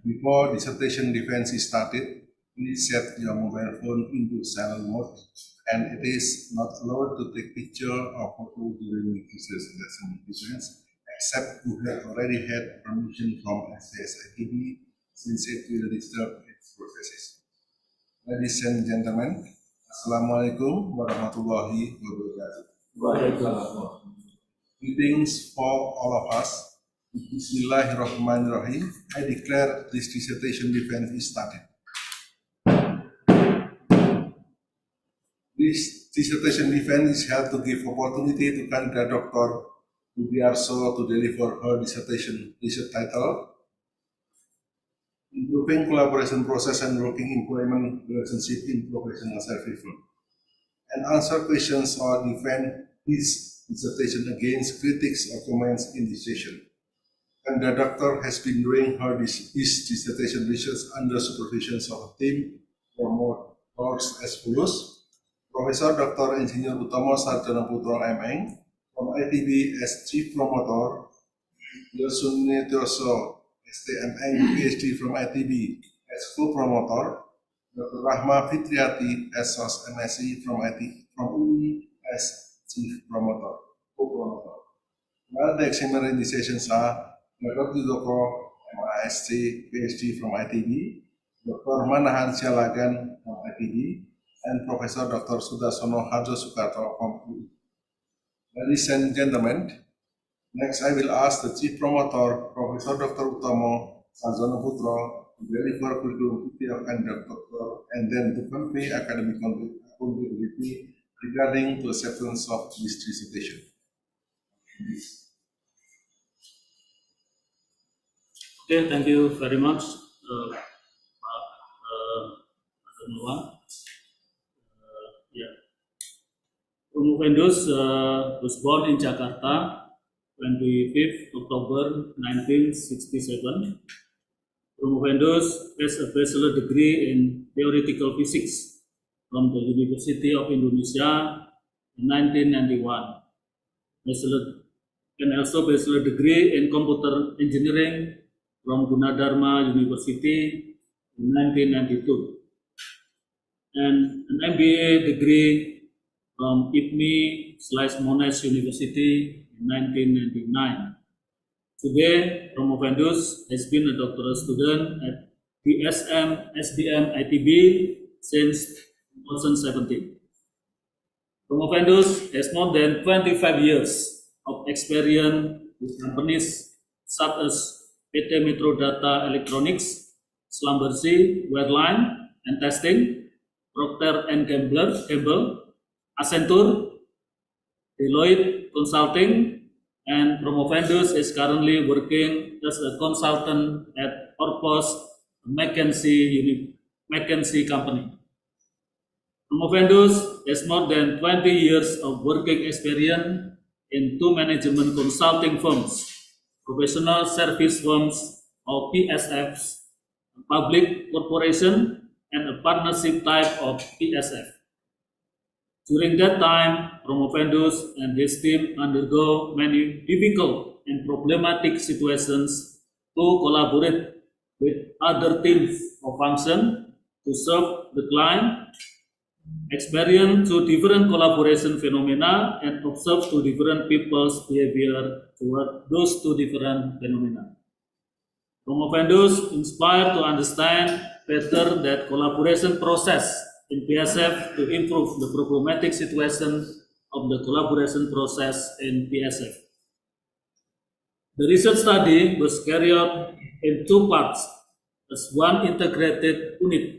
Before dissertation defense is started, please set your mobile phone into silent mode, and it is not allowed to take picture or photo during dissertation defense, except you have already had permission from SBM since it will disturb its processes. Ladies and gentlemen, Assalamualaikum warahmatullahi wabarakatuh. Greetings for all of us. Bismillahirrahmanirrahim. I declare this dissertation defense is started. This dissertation defense is held to give opportunity to candidate Dr. a.n.Budiarso to deliver her dissertation title, Improving Collaboration Process and Working Employment Relationship in Professional Service Firm, and answer questions or defend his dissertation against critics or comments in this session. And the doctor has been doing his dissertation research under supervision of a team from course as follows: Professor Dr. Engineer Utama Sarjana Putra M.Eng from ITB as Chief Promoter, Untitled STMN PhD from ITB as Co-Promoter, Dr. Rahma Fitriati as SOS MSc from UI as Chief Promoter, Co-Promoter. While the examiner in these sessions are Dr. Doko MASc PhD from ITB, Dr. Manahan Sialagan from ITB, and Professor Dr. Sudarsono Harjo Sukarto from UI. Ladies and gentlemen, next I will ask the Chief Promoter, Professor Dr. Utama Sarjana Putra, to deliver curriculum vitae of candidate doctor and then to convey academic accountability regarding the acceptance of this dissertation. Okay, thank you very much, a.n.Budiarso was born in Jakarta, 25th October 1967. a.n.Budiarso has a bachelor degree in theoretical physics from the University of Indonesia in 1991. And also bachelor degree in computer engineering from Gunadarma University in 1992, and an MBA degree from IPMI/Monash University in 1999. Today, a.n.Budiarso has been a doctoral student at SBM ITB since 2017. a.n.Budiarso has more than 25 years of experience with companies such as PT Metro Data Electronics, Schlumberger, Wireline and Testing, Procter & Gamble, Accenture, Deloitte Consulting, and a.n.Budiarso is currently working as a consultant at Orpos McKinsey company. a.n.Budiarso has more than 20 years of working experience in two management consulting firms, professional service firms or PSFs, a public corporation, and a partnership type of PSF. During that time, a.n.Budiarso and his team undergo many difficult and problematic situations to collaborate with other teams or functions to serve the client, experience two different collaboration phenomena, and observe two different people's behavior toward those two different phenomena. a.n.Budiarso inspired to understand better that collaboration process in PSF to improve the problematic situation of the collaboration process in PSF. The research study was carried out in two parts as one integrated unit.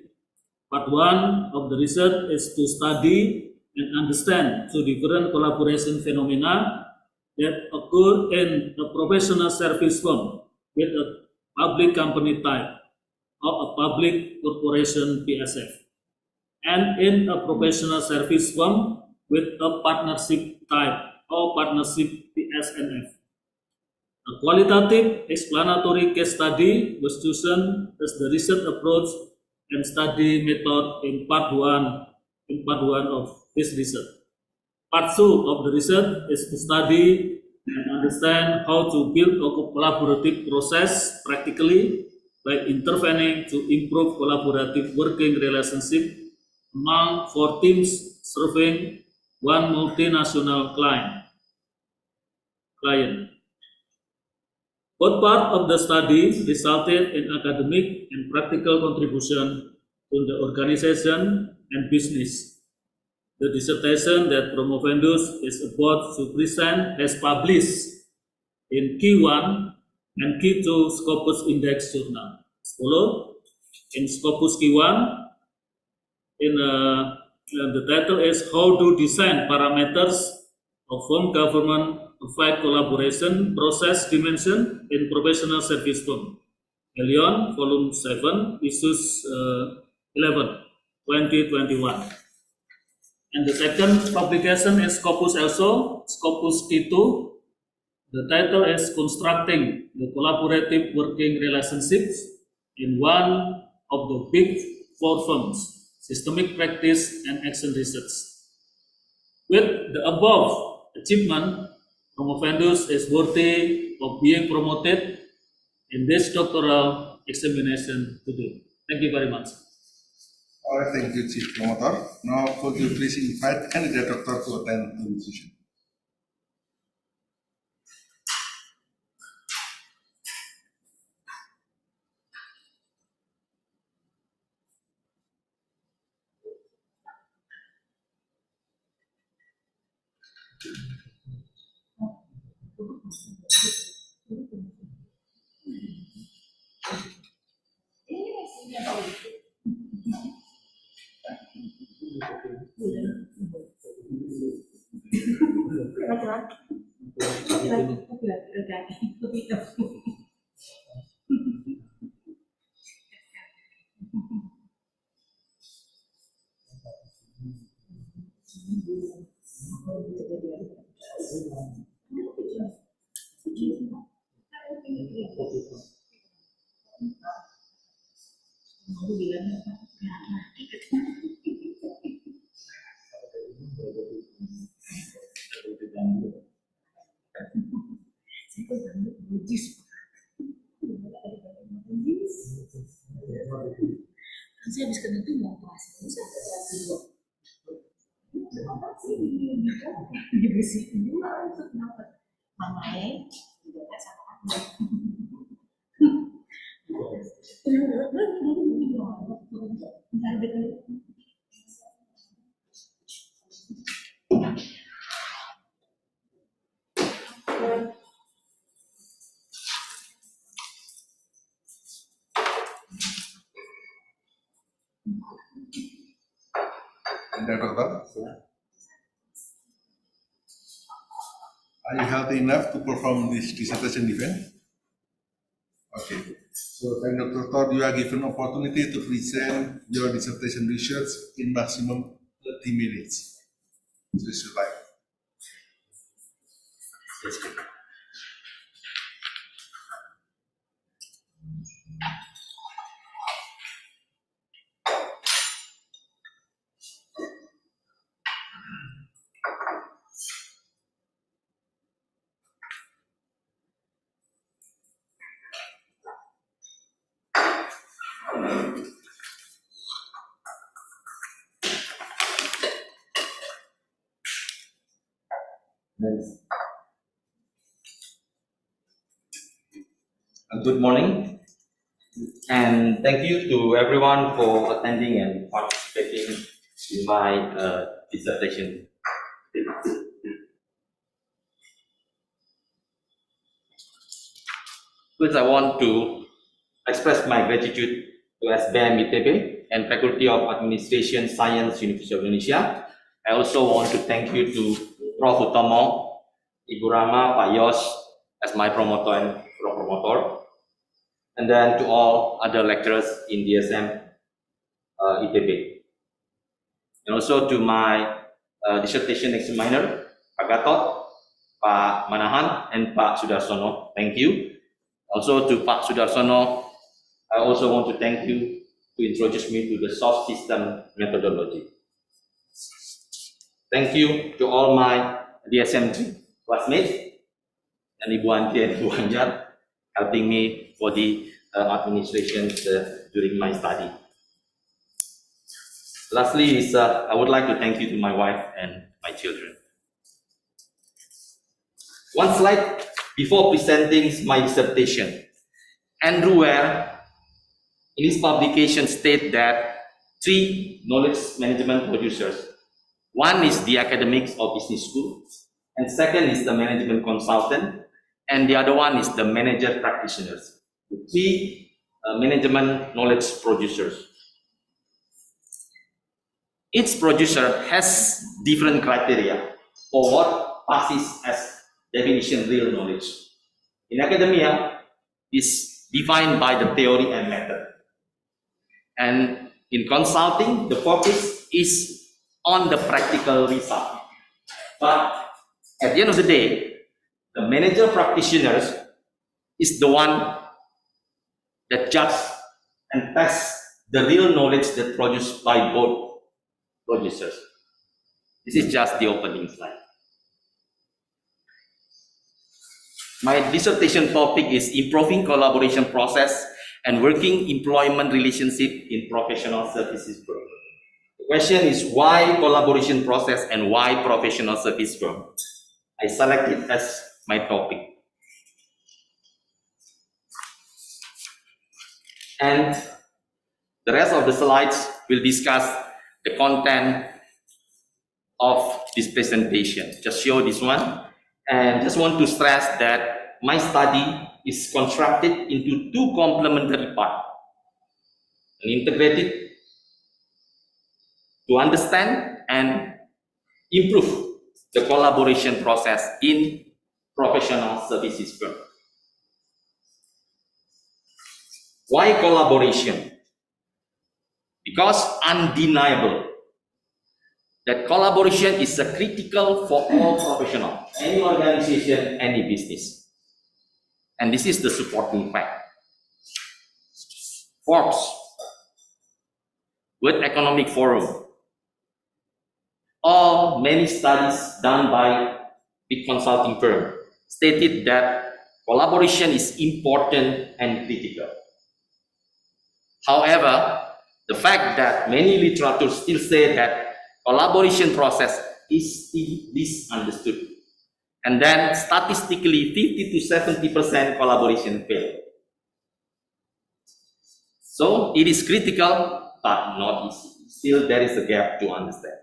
Part 1 of the research is to study and understand two different collaboration phenomena that occur in a professional service firm with a public company type or a public corporation PSF, and in a professional service firm with a partnership type or partnership PSNF. A qualitative explanatory case study was chosen as the research approach and study method in part 1 of this research. Part 2 of the research is to study and understand how to build a collaborative process practically by intervening to improve collaborative working relationship among 4 teams serving one multinational client. Both parts of the study resulted in academic and practical contribution to the organization and business. The dissertation that Promovendus is about to present has published in Q1 and Q2 Scopus Index Journal. Follow in Scopus Q1, the title is How to Design Parameters of Firm Government Provide Collaboration Process Dimension in Professional Service Firm. Elion, Volume 7, Issues 11, 2021. And the second publication is Scopus also, Scopus Q2. The title is Constructing the Collaborative Working Relationships in One of the Big 4 Firms, Systemic Practice and Action Research. With the above achievement, Promovendus is worthy of being promoted in this doctoral examination today. Thank you very much. All right, thank you, Chief Promoter. Now, could you please invite candidate doctor to attend the decision? Saya habis kena tuh mau puasa, dibersihin dulu untuk kenapa? Mamanya juga sama aku. Doctor, are you healthy enough to perform this dissertation defense? Okay. So, Dr. you are given opportunity to present your dissertation research in maximum 30 minutes. So, it's your time. Good morning, and thank you to everyone for attending and participating in my dissertation. First, I want to express my gratitude to SBM ITB and Faculty of Administration Science University of Indonesia. I also want to thank you to Prof. Utomo, Ibu Rama, Pak Yos as my promoter and pro-promoter, and then to all other lecturers in DSM ITB. And also to my dissertation examiner, Pak Gatot, Pak Manahan, and Pak Sudarsono. Thank you. Also to Pak Sudarsono, I also want to thank you to introduce me to the soft system methodology. Thank you to all my DSM classmates and Ibu Anti and Ibu Anjar helping me for the administration during my study. Lastly, I would like to thank you to my wife and my children. One slide before presenting my dissertation. Andrew Ware, in his publication, state that 3 knowledge management producers. One is the academics or business school, and second is the management consultant, and the other one is the manager practitioners. The 3 management knowledge producers. Each producer has different criteria for what passes as definition real knowledge. In academia, is defined by the theory and method. And in consulting, the focus is on the practical result. But at the end of the day, the manager practitioners is the one that judge and tests the real knowledge that produced by both producers. This is just the opening slide. My dissertation topic is improving collaboration process and working employment relationship in professional services firm. The question is why collaboration process and why professional service firm? I selected as my topic. And the rest of the slides will discuss the content of this presentation. Just show this one. And just want to stress that my study is constructed into 2 complementary parts. And integrated to understand and improve the collaboration process in professional services firm. Why collaboration? Because undeniable that collaboration is a critical for all professionals, any organization, any business. And this is the supporting fact. Forbes, World Economic Forum, all many studies done by big consulting firm stated that collaboration is important and critical. However, the fact that many literature still say that collaboration process is still misunderstood. And then statistically 50 to 70% collaboration fail. So it is critical but not easy. Still there is a gap to understand.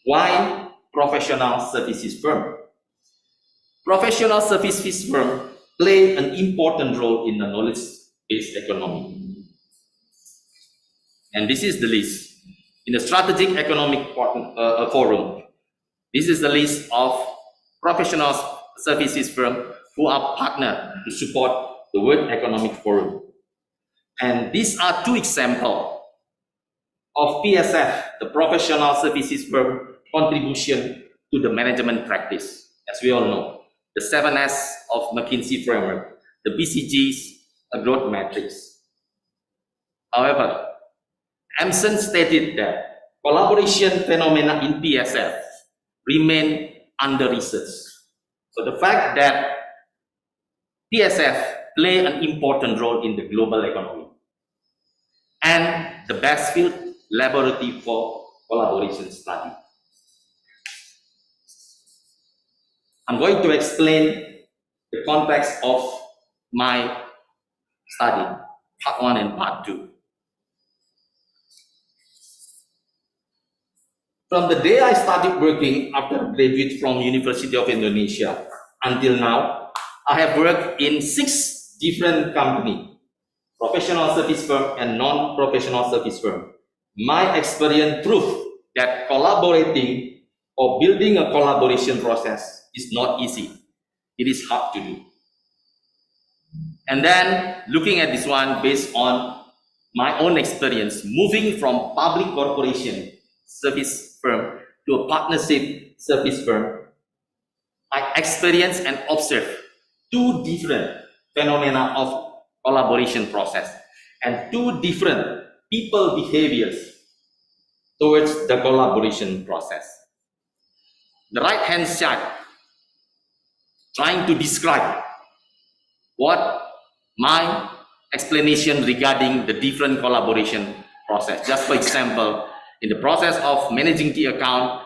Why professional services firm? Professional services firm play an important role in the knowledge-based economy. And this is the list. In the Strategic Economic Forum, this is the list of professional services firms who are partnered to support the World Economic Forum. And these are 2 examples of PSF, the professional services firm contribution to the management practice. As we all know, the 7S of McKinsey framework, the BCG's growth matrix. However, Emerson stated that collaboration phenomena in PSF remain under-researched. So the fact that PSF play an important role in the global economy and the best field laboratory for collaboration study. I'm going to explain the context of my study, part 1 and part 2. From the day I started working after graduate from University of Indonesia until now, I have worked in 6 different companies, professional service firm and non-professional service firm. My experience proved that collaborating or building a collaboration process is not easy. It is hard to do. And then looking at this one based on my own experience, moving from public corporation service firm to a partnership service firm, I experienced and observed 2 different phenomena of collaboration process and 2 different people behaviors towards the collaboration process. The right hand side trying to describe what my explanation regarding the different collaboration process. Just for example, in the process of managing the account,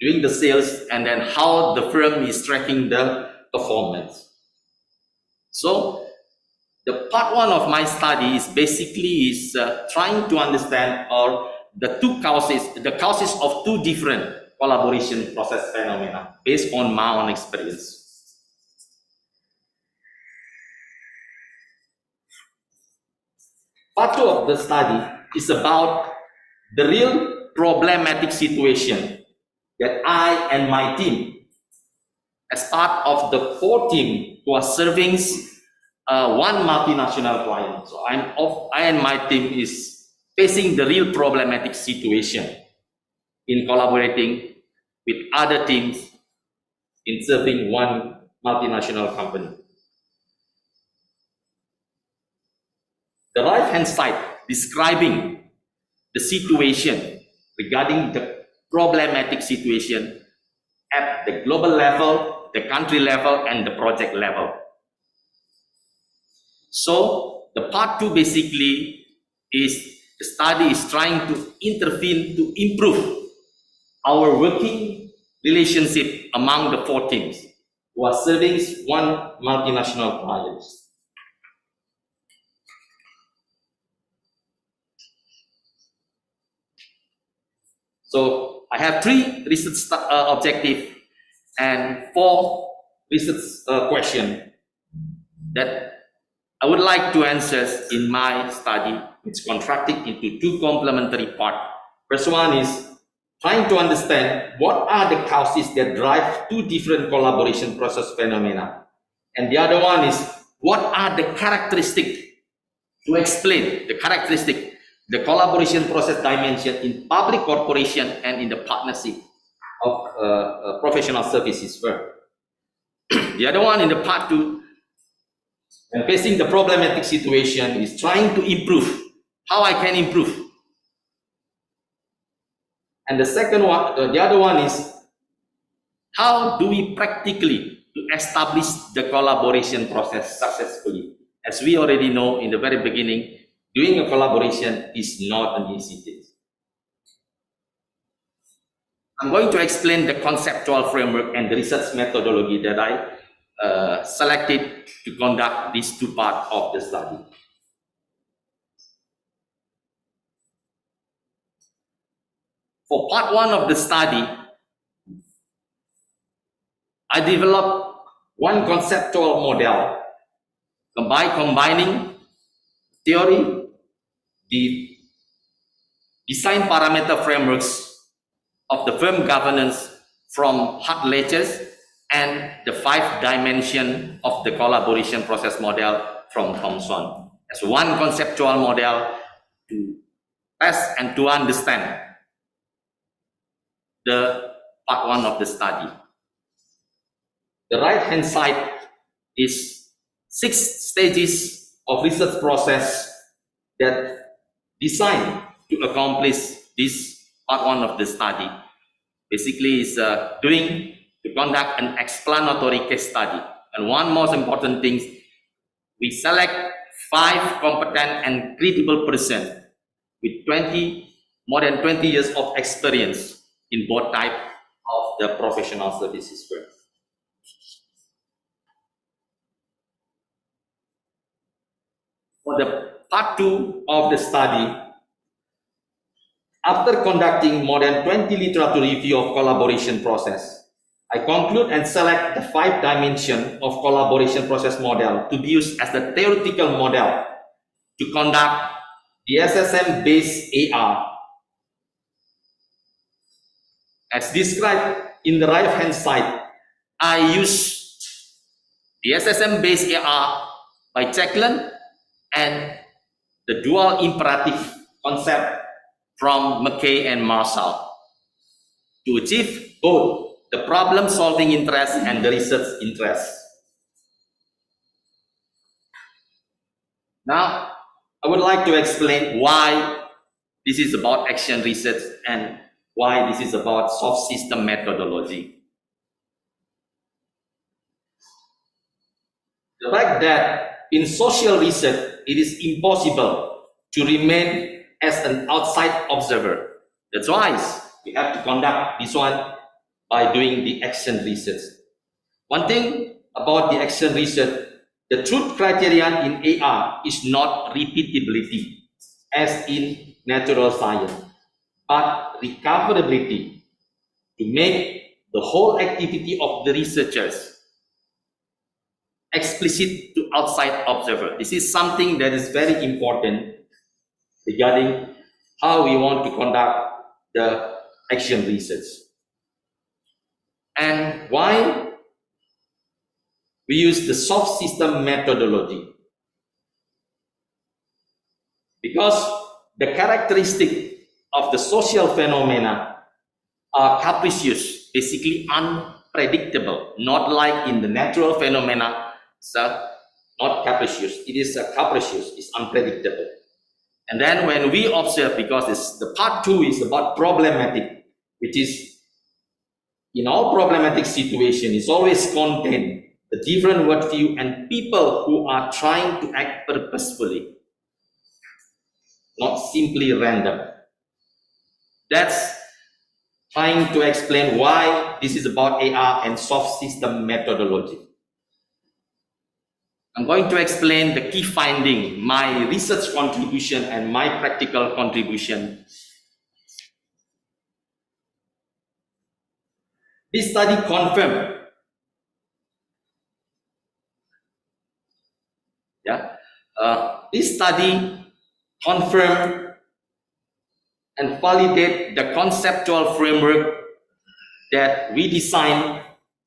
doing the sales, and then how the firm is tracking the performance. So the part one of my study is basically trying to understand the causes of two different collaboration process phenomena based on my own experience. Part two of the study is about the real problematic situation that I and my team, as part of the 4 team who are serving one multinational client. So I and my team is facing the real problematic situation in collaborating with other teams in serving one multinational company. The right-hand side describing the situation regarding the problematic situation at the global level, the country level, and the project level. So the part 2 basically is the study is trying to intervene to improve our working relationship among the 4 teams who are serving one multinational client. So I have 3 research objectives and 4 research questions that I would like to answer in my study. It's contracted into 2 complementary parts. First one is trying to understand what are the causes that drive 2 different collaboration process phenomena. And the other one is what are the characteristics to explain the collaboration process dimension in public corporation and in the partnership of professional services firm. The other one in the part 2, and facing the problematic situation, is trying to improve. How I can improve. And the second one, the other one is how do we practically establish the collaboration process successfully? As we already know in the very beginning, doing a collaboration is not an easy thing. I'm going to explain the conceptual framework and the research methodology that I selected to conduct these 2 parts of the study. For part 1 of the study, I developed one conceptual model by combining theory, the design parameter frameworks of the firm governance from Hart Ledgers and the 5 dimension of the collaboration process model from Thomson as one conceptual model to test and to understand the part 1 of the study. The right hand side is 6 stages of research process that designed to accomplish this part 1 of the study. Basically is to conduct an explanatory case study. And one most important thing, we select 5 competent and credible persons with more than 20 years of experience in both types of the professional services firm. For the part 2 of the study, after conducting more than 20 literature review of collaboration process, I conclude and select the 5 dimension of collaboration process model to be used as the theoretical model to conduct the SSM-based AR. As described in the right-hand side, I use the SSM-based AR by Jacqueline and the dual imperative concept from McKay and Marshall to achieve both the problem-solving interest and the research interest. Now, I would like to explain why this is about action research and why this is about soft system methodology. The fact that in social research, it is impossible to remain as an outside observer. That's why we have to conduct this one by doing the action research. One thing about the action research, the truth criterion in AR is not repeatability as in natural science, but recoverability to make the whole activity of the researchers explicit to outside observer. This is something that is very important regarding how we want to conduct the action research. And why we use the soft system methodology? Because the characteristic of the social phenomena are capricious, basically unpredictable, not like in the natural phenomena. So not capricious, it is capricious, it's unpredictable. And then when we observe, because the part 2 is about problematic, which is in all problematic situation, it's always contain the different worldview and people who are trying to act purposefully, not simply random. That's trying to explain why this is about AR and soft system methodology. I'm going to explain the key finding, my research contribution and my practical contribution. This study confirmed this study confirmed and validate the conceptual framework that we designed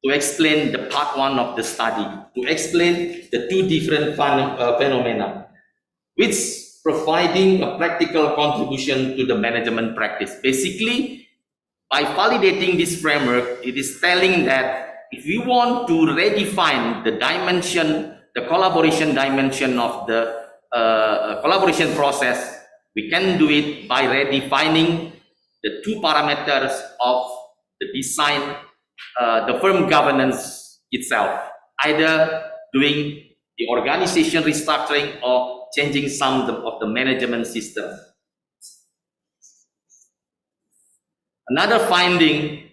to explain the part 1 of the study, to explain the 2 different phenomena, which providing a practical contribution to the management practice. Basically, by validating this framework, it is telling that if we want to redefine the dimension, the collaboration dimension of the collaboration process, we can do it by redefining the 2 parameters of the design, the firm governance itself, either doing the organization restructuring or changing some of the management system. Another finding,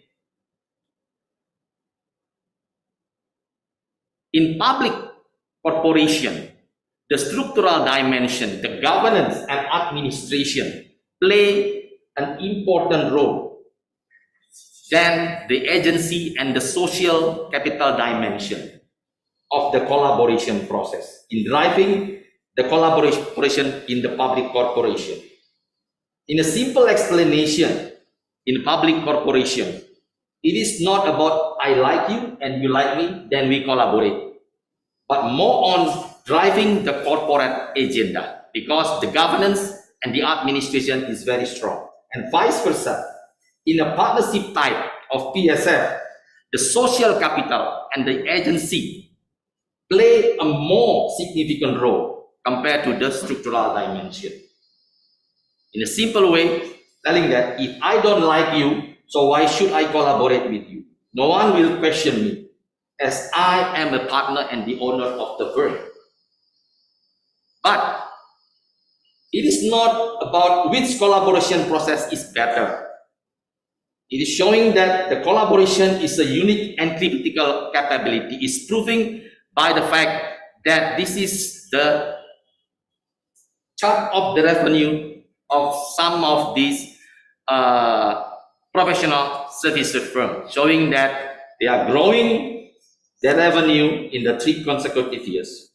in public corporation, the structural dimension, the governance and administration play an important role than the agency and the social capital dimension of the collaboration process in driving the collaboration in the public corporation. In a simple explanation, in public corporation, it is not about I like you and you like me, then we collaborate, but more on driving the corporate agenda, because the governance and the administration is very strong, and vice versa. In a partnership type of PSF, the social capital and the agency play a more significant role compared to the structural dimension. In a simple way, telling that if I don't like you, so why should I collaborate with you? No one will question me, as I am a partner and the owner of the firm. But it is not about which collaboration process is better. It is showing that the collaboration is a unique and critical capability. It's proving by the fact that this is the chart of the revenue of some of these professional services firms, showing that they are growing their revenue in the 3 consecutive years.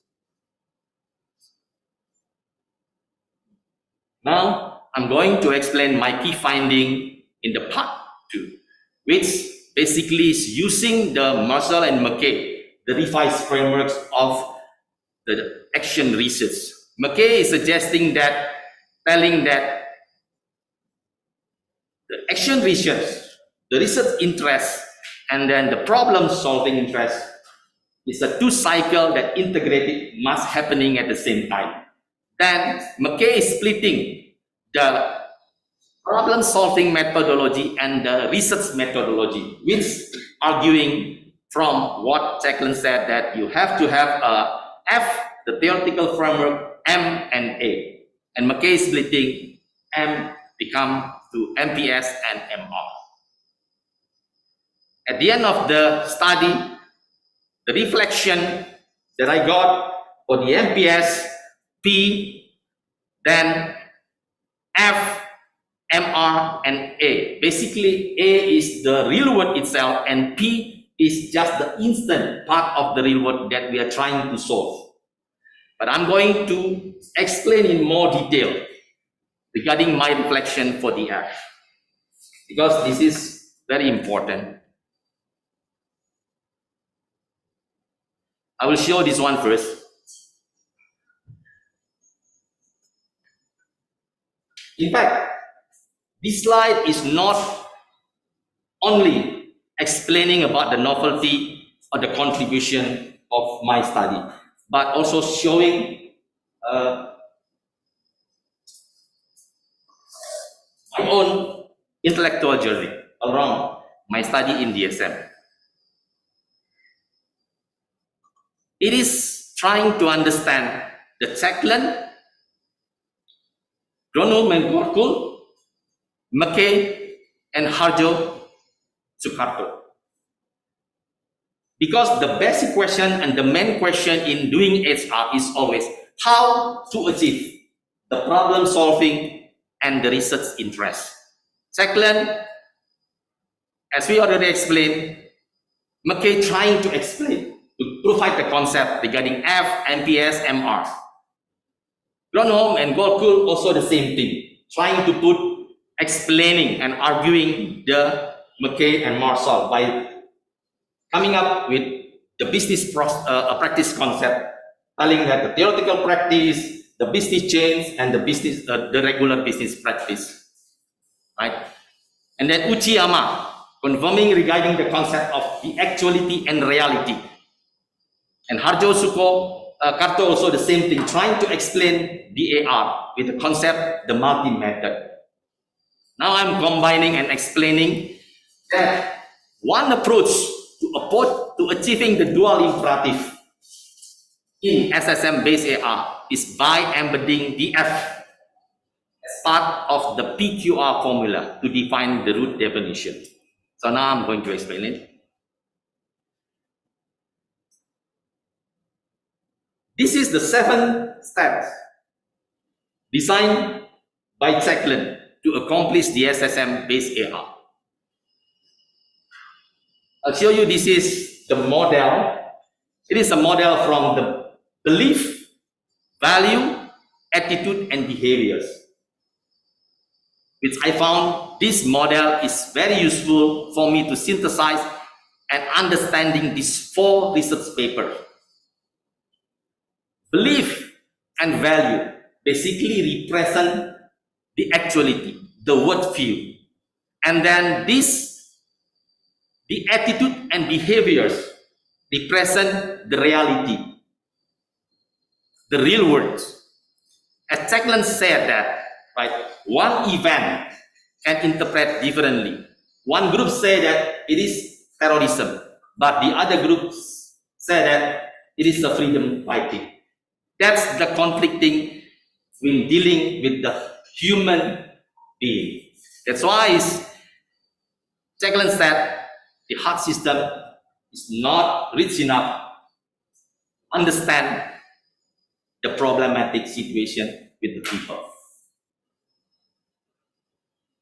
Now, I'm going to explain my key finding in the part 2, which basically is using the Marshall and McKay, the revised frameworks of the action research. McKay is suggesting that, telling that the action research, the research interest, and then the problem-solving interest is a 2 cycle that integrated must happening at the same time. Then McKay is splitting the problem-solving methodology and the research methodology, which arguing from what Jacqueline said, that you have to have a F the theoretical framework M and A. And McKay splitting M become to MPS and MR. At the end of the study, the reflection that I got for the MPS, P, then F, MR, and A. Basically, A is the real world itself, and P is just the instant part of the real world that we are trying to solve. But I'm going to explain in more detail regarding my reflection for the F, because this is very important. I will show this one first. In fact, this slide is not only explaining about the novelty or the contribution of my study, but also showing my own intellectual journey around my study in DSM. It is trying to understand the Cheklen, Gronholm and Gorkul, McKay, and Harjo Sukarto. Because the basic question and the main question in doing HR is always how to achieve the problem solving and the research interest. Cheklen, as we already explained, McKay trying to explain, to provide the concept regarding F, MPS, MR. Gronholm and Gorkul also the same thing, trying to put explaining and arguing the McKay and Marshall by coming up with the business practice concept, telling that the theoretical practice, the business change, and the regular business practice, right? And then Uchiyama confirming regarding the concept of the actuality and reality, and Harjo Karto also the same thing, trying to explain DAR with the concept, the multi-method. Now I'm combining and explaining that one approach to achieving the dual imperative in SSM-based AR is by embedding DF as part of the PQR formula to define the root definition. So now I'm going to explain it. This is the 7 steps designed by Cheklen to accomplish the SSM-based AR. I'll show you, this is the model. It is a model from the belief, value, attitude, and behaviors, which I found this model is very useful for me to synthesize and understanding these 4 research papers. Belief and value basically represent the actuality, the worldview, and then the attitude and behaviors represent the reality, the real world. As Cheklen said that, right, one event can interpret differently. One group say that it is terrorism, but the other groups say that it is a freedom fighting. That's the conflicting when dealing with the human being. That's why Cheklen said the heart system is not rich enough to understand the problematic situation with the people.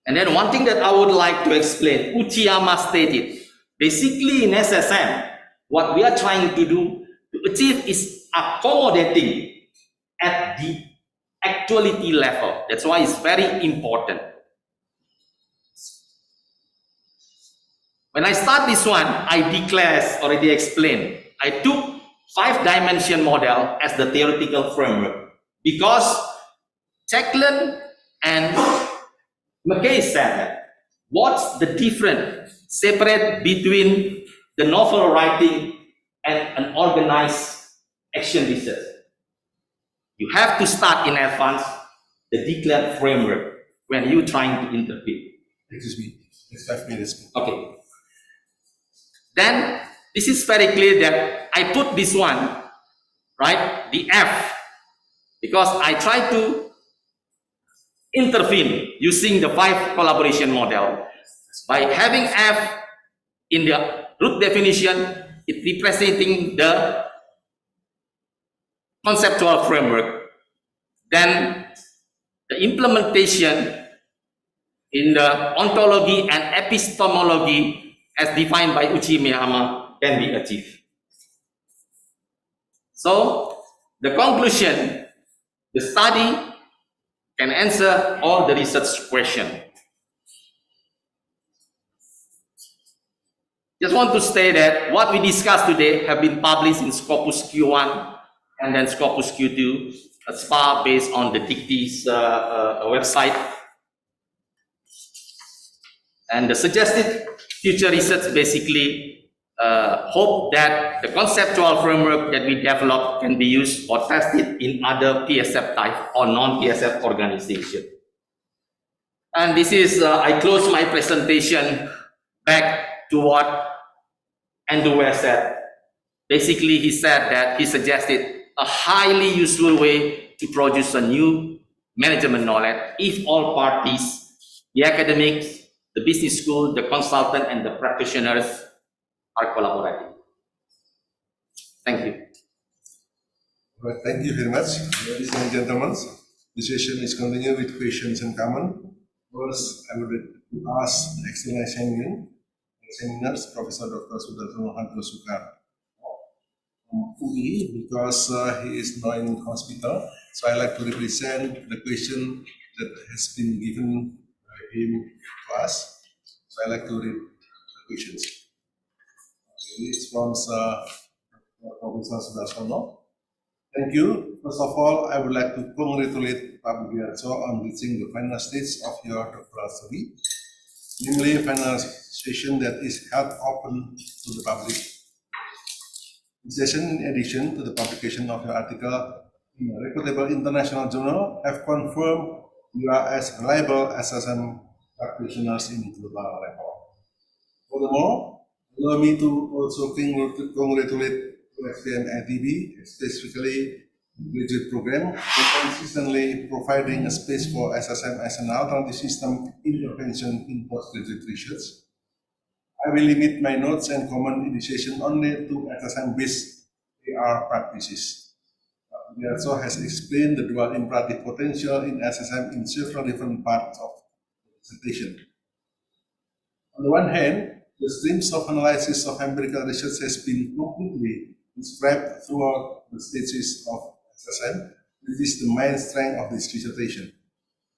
And then one thing that I would like to explain, Uchiyama stated, basically in SSM, what we are trying to do to achieve is accommodating at the actuality level. That's why it's very important. When I start this one, I declare, as already explained, I took 5-dimension model as the theoretical framework because Cheklen and McKay said that what's the difference separate between the novel writing and an organized action research? You have to start in advance the declared framework when you're trying to interpret. Excuse me, it's 5 minutes. Okay. Then this is very clear that I put this one right? The F, because I try to intervene using the 5 collaboration model. By having F in the root definition, it representing the conceptual framework. Then the implementation in the ontology and epistemology as defined by Uchimiyama can be achieved. So the conclusion, the study can answer all the research questions. Just want to say that what we discussed today have been published in Scopus Q1 and then Scopus Q2, a SPA based on the Dicty's website. And the suggested future research basically hope that the conceptual framework that we develop can be used or tested in other PSF type or non-PSF organization. And this is, I close my presentation back to what Andrew said. Basically, he said that he suggested a highly useful way to produce a new management knowledge if all parties, the academics, the business school, the consultant, and the practitioners are collaborating. Thank you. Well, thank you very much, ladies and gentlemen. The session is continued with questions and comments. First, I would like to ask the examiners, Professor Dr. Sudarsono from UI, because he is now in hospital. So I like to represent the question that has been given by him to us. So I like to read the questions. Okay, it's from Professor Sudarsono. Thank you. First of all, I would like to congratulate a.n.Budiarso on reaching the final stage of your doctoral study, namely finalization that is held open to the public. This session, in addition to the publication of your article in a reputable international journal, have confirmed you are as reliable SSM practitioners in global level. Furthermore, allow me to also congratulate SBM ITB, specifically the graduate program, for consistently providing a space for SSM as an alternative system intervention in postgraduate research. I will limit my notes and comment in the session only to SSM-based AR practices. a.n.Budiarso has explained the dual imperative potential in SSM in several different parts of the presentation. On the one hand, the streams of analysis of empirical research has been completely described throughout the stages of SSM, which is the main strength of this dissertation.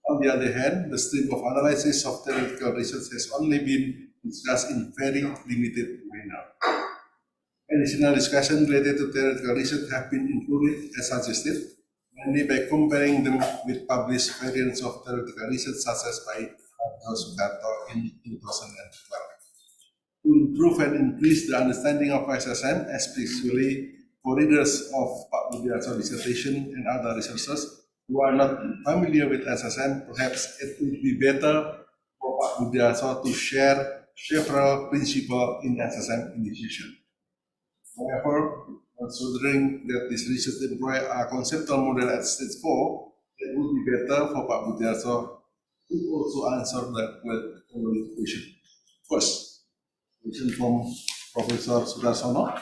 On the other hand, the stream of analysis of theoretical research has only been discussed in very limited manner. Additional discussion related to theoretical research have been included as suggested, mainly by comparing them with published variants of theoretical research such as by Sudarsono in 2012. To improve and increase the understanding of SSM, especially for readers of a.n.Budiarso dissertation and other researchers who are not familiar with SSM, perhaps it would be better for a.n.Budiarso to share several principles in SSM initiation. However, considering that this research employs a conceptual model at stage 4, it would be better for a.n.Budiarso to also answer that question. First, question from Professor Sudarsono.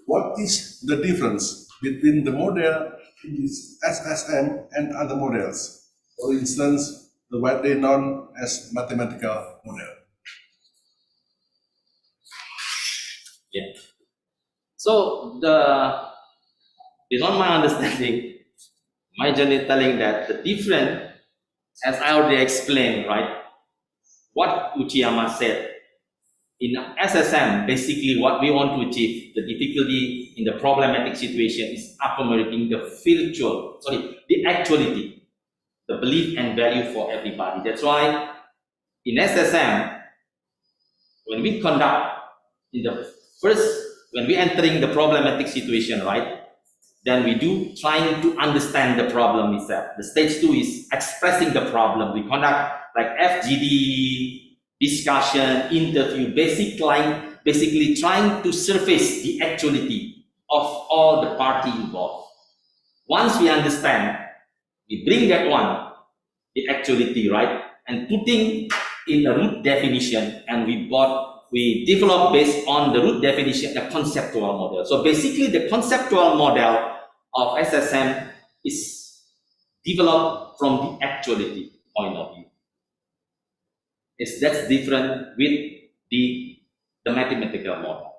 What is the difference between the model in this SSM and other models? For instance, the widely known as mathematical model. Yeah. So based on my understanding, my journey telling that the difference, as I already explained, right? What Uchiyama said. In SSM, basically what we want to achieve, the difficulty in the problematic situation is accommodating the actuality, the belief and value for everybody. That's why in SSM, when we when we entering the problematic situation, right, then we do trying to understand the problem itself. The stage 2 is expressing the problem. We conduct like FGD, discussion, interview, basically trying to surface the actuality of all the parties involved. Once we understand, we bring that one, the actuality, right? And putting in a root definition, and we develop based on the root definition a conceptual model. So basically the conceptual model of SSM is developed from the actuality point of view. That's different with the mathematical model,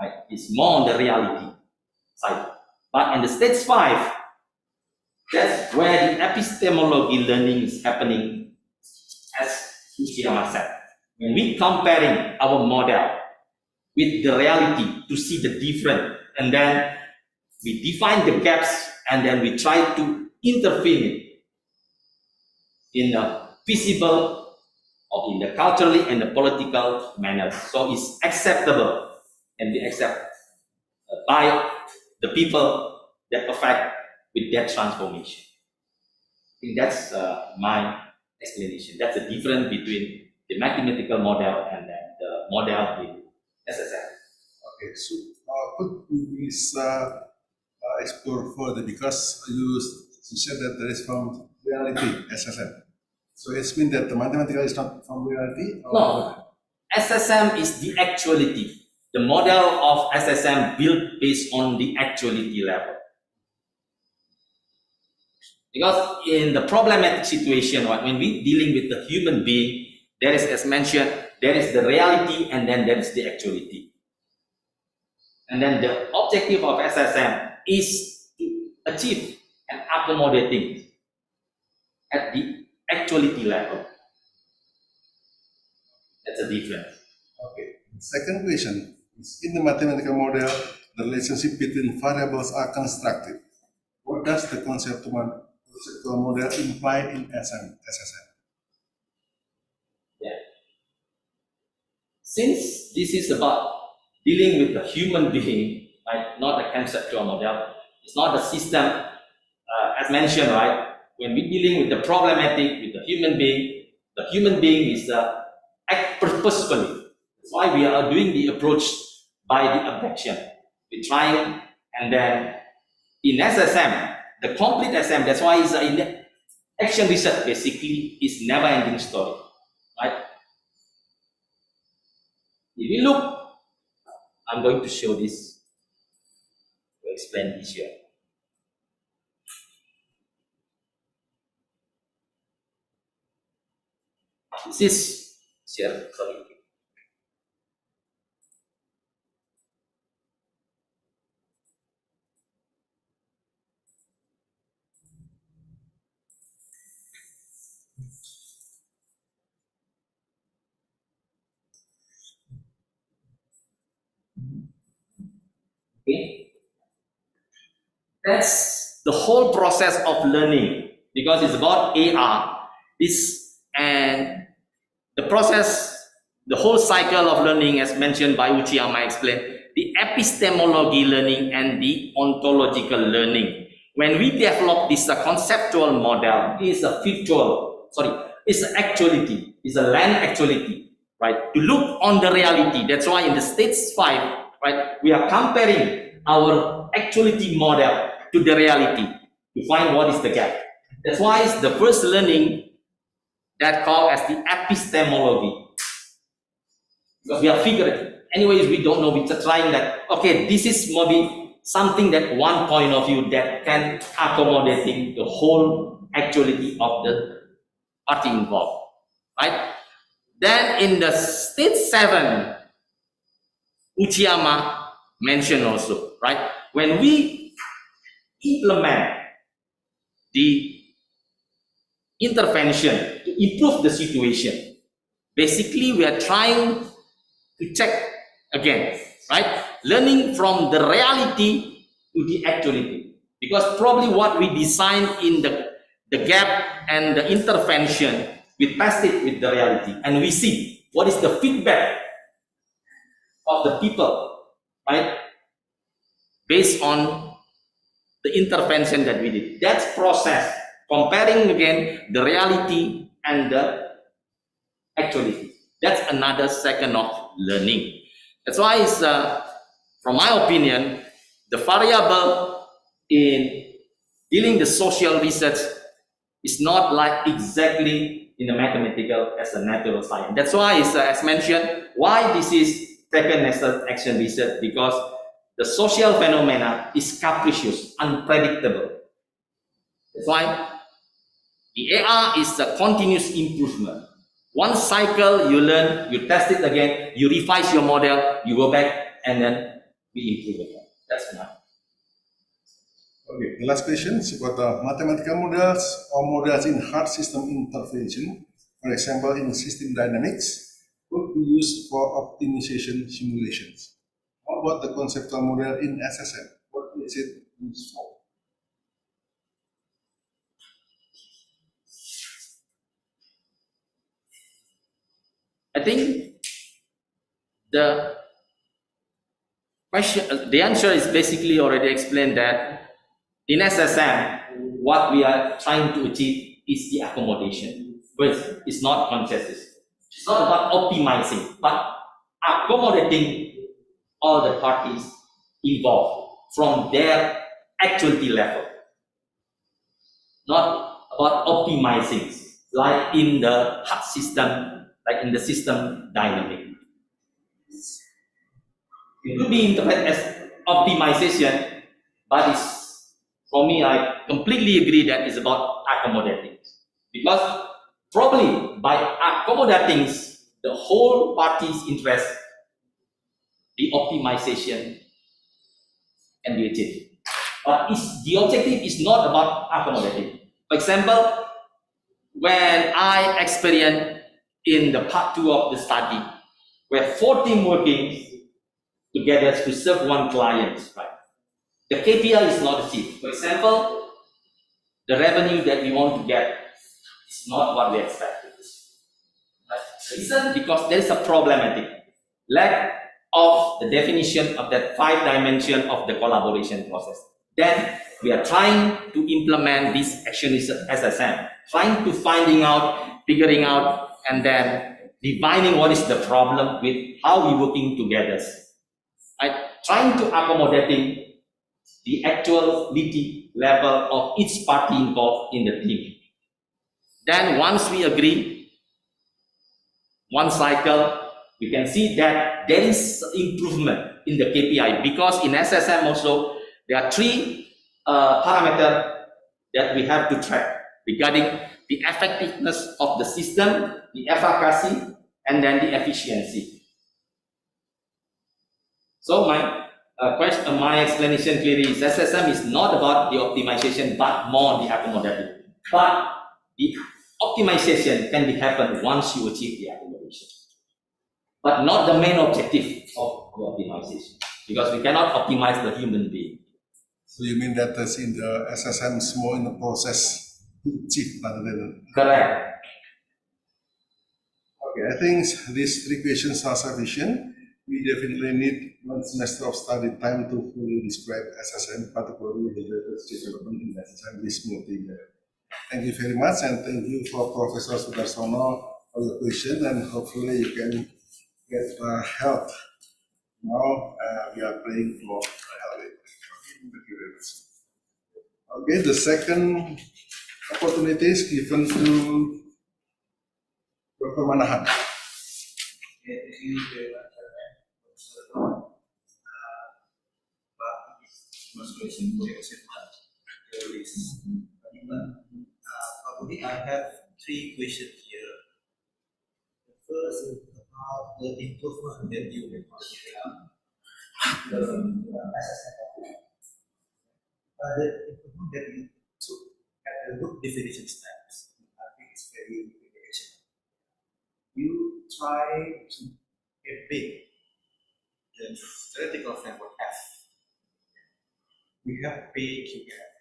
right? It's more on the reality side. But in the stage 5, that's where the epistemology learning is happening, as Uchiyama said. When we comparing our model with the reality to see the difference, and then we define the gaps, and then we try to intervene in a feasible or in the culturally and the political manner. So it's acceptable and be accepted by the people that affect with that transformation. I think that's my explanation. That's the difference between the mathematical model and then the model in SSM. Okay, so could you please explore further, because you said that there is from reality SSM. So it's mean that the mathematical is not from reality? Or No, SSM is the actuality. The model of SSM built based on the actuality level. Because in the problematic situation, when we dealing with the human being, there is, as mentioned, there is the reality and then there is the actuality. And then the objective of SSM is to achieve an accommodating at the actuality level. That's a difference. Okay. Second question is, in the mathematical model, the relationship between variables are constructive. What does the conceptual model imply in SSM? Yeah. Since this is about dealing with the human being, right, not a conceptual model, it's not a system, as mentioned, right? When we're dealing with the problematic, with the human being is act purposefully. That's why we are doing the approach by the abstraction. We try, and then in SSM, the complete SM, that's why it's in action research basically is never-ending story, right? If you look, I'm going to show this to explain this here. This is here, sorry. Okay. That's the whole process of learning, because it's about AR. And the process, the whole cycle of learning, as mentioned by Uchiyama explained, the epistemology learning and the ontological learning. When we develop this conceptual model, it's a it's an actuality, it's a land actuality, right? To look on the reality. That's why in the stage 5, right, we are comparing our actuality model to the reality to find what is the gap. That's why it's the first learning that called as the epistemology. Because we are figuring, anyways, we don't know, we're just trying that, okay, this is maybe something that one point of view that can accommodating the whole actuality of the party involved, right? Then in the stage 7, Uchiyama mentioned also, right? When we implement the intervention to improve the situation, basically we are trying to check again, right? Learning from the reality to the actuality. Because probably what we designed in the gap and the intervention, we test it with the reality and we see what is the feedback of the people, right? Based on the intervention that we did. That's process, comparing again the reality and the actuality. That's another second of learning. That's why it's, from my opinion, the variable in dealing the social research is not like exactly in the mathematical as a natural science. That's why it's, as mentioned, why this is taken as an action research, because the social phenomena is capricious, unpredictable. That's why the AR is a continuous improvement. One cycle you learn, you test it again, you revise your model, you go back and then we improve again. That's enough. Okay, the last question is about the mathematical models or models in hard system intervention, for example, in system dynamics, could be used for optimization simulations. How about the conceptual model in SSM? What is it used for? I think the question, the answer is basically already explained that in SSM, what we are trying to achieve is the accommodation. But it's not consensus. It's not about optimizing, but accommodating all the parties involved from their actuality level. Not about optimizing, like in the hard system, like in the system dynamic. It could be interpreted as optimization, but it's, for me, I completely agree that it's about accommodating. Because probably by accommodating the whole party's interest, the optimization can be achieved. But the objective is not about accommodating. For example, when I experienced in the part 2 of the study, where 4 teams working together to serve one client, right? The KPI is not achieved. For example, the revenue that we want to get is not what we expected. Right? The reason, because there is a problematic lack of the definition of that 5 dimension of the collaboration process. Then we are trying to implement this action SSM, trying to figuring out, and then defining what is the problem with how we working together. Trying to accommodating the actuality level of each party involved in the team. Then once we agree, one cycle, we can see that there is improvement in the KPI, because in SSM also, there are 3 parameters that we have to track regarding the effectiveness of the system, the efficacy, and then the efficiency. So my explanation clearly is SSM is not about the optimization, but more the accommodating. But the optimization can be happen once you achieve the accommodation, but not the main objective of the optimization, because we cannot optimize the human being. So you mean that in the SSM is more in the process to achieve rather than... Correct. Okay, I think these 3 questions are sufficient. We definitely need 1 semester of study time to fully describe SSM, particularly the latest development in SSM this multi-year. Thank you very much, and thank you for Professor Budiarso for your question, and hopefully you can get help. Now we are praying for help. Thank you very much. Okay, the second opportunity is given to Dr. Manahan. Thank you very much. I have 3 questions here. The first is about the improvement that you mentioned. The improvement that you took at the good definition steps, I think it's very excellent. You try to embed the theoretical framework F. We have P, Q, F.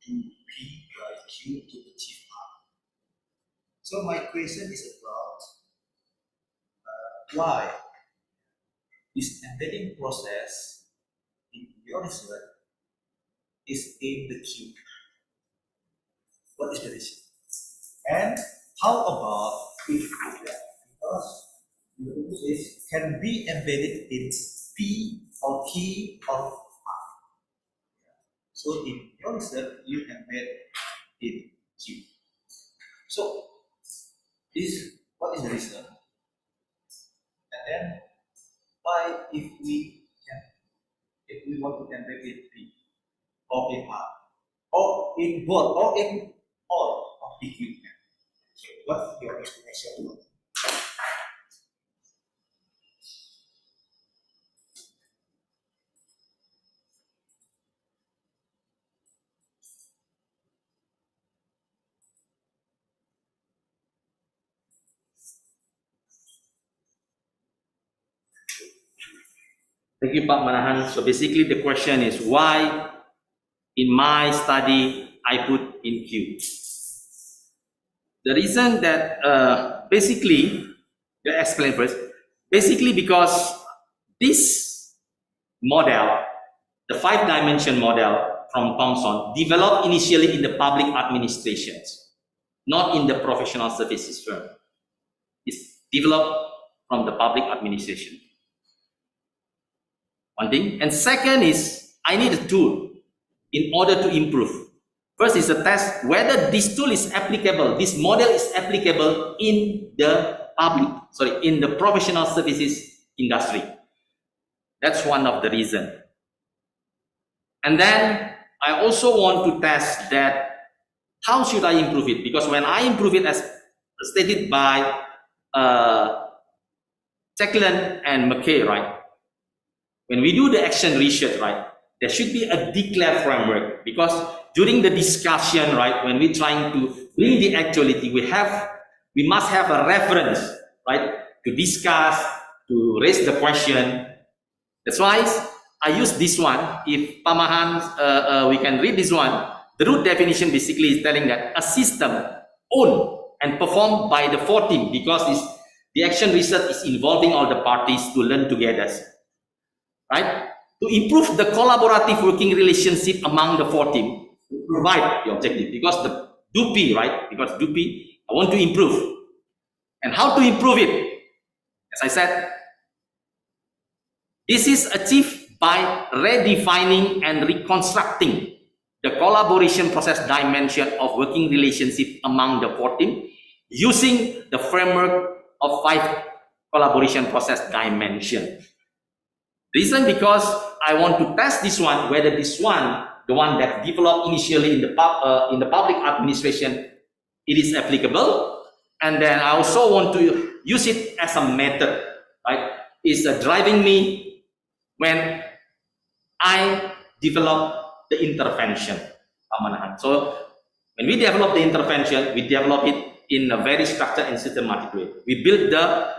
Do P by Q to achieve R. So my question is about why this embedding process in your research is in the Q. What is the reason? And how about if because this can be embedded in P or Q or R. So in your research, you embed in Q. So this what is the reason? And then why if we want to embed in P or in R or in both or in all of the Q? So what's your explanation? Thank you, Pak Manahan. So basically the question is why in my study I put in Q. The reason that basically, I'll explain first. Basically because this model, the 5-dimension model from Thomson, developed initially in the public administrations, not in the professional services firm. It's developed from the public administration. One thing. And second is, I need a tool in order to improve. First is a test whether this tool is applicable, this model is applicable in the in the professional services industry. That's one of the reasons. And then I also want to test that how should I improve it? Because when I improve it as stated by Jacqueline and McKay, right? When we do the action research, right, there should be a declared framework, because during the discussion, right, when we're trying to bring the actuality, we must have a reference, right, to discuss, to raise the question. That's why I use this one. If Pamahan, we can read this one. The root definition basically is telling that a system owned and performed by the 4 team, because the action research is involving all the parties to learn together. Right? To improve the collaborative working relationship among the 4 teams, provide the objective. Because the DUPI, right? Because DUPI, I want to improve. And how to improve it? As I said, this is achieved by redefining and reconstructing the collaboration process dimension of working relationship among the 4 teams using the framework of 5 collaboration process dimension. Reason because I want to test this one, whether this one, the one that developed initially in the public administration, it is applicable. And then I also want to use it as a method, right? It's driving me when I develop the intervention. So when we develop the intervention, we develop it in a very structured and systematic way. We build the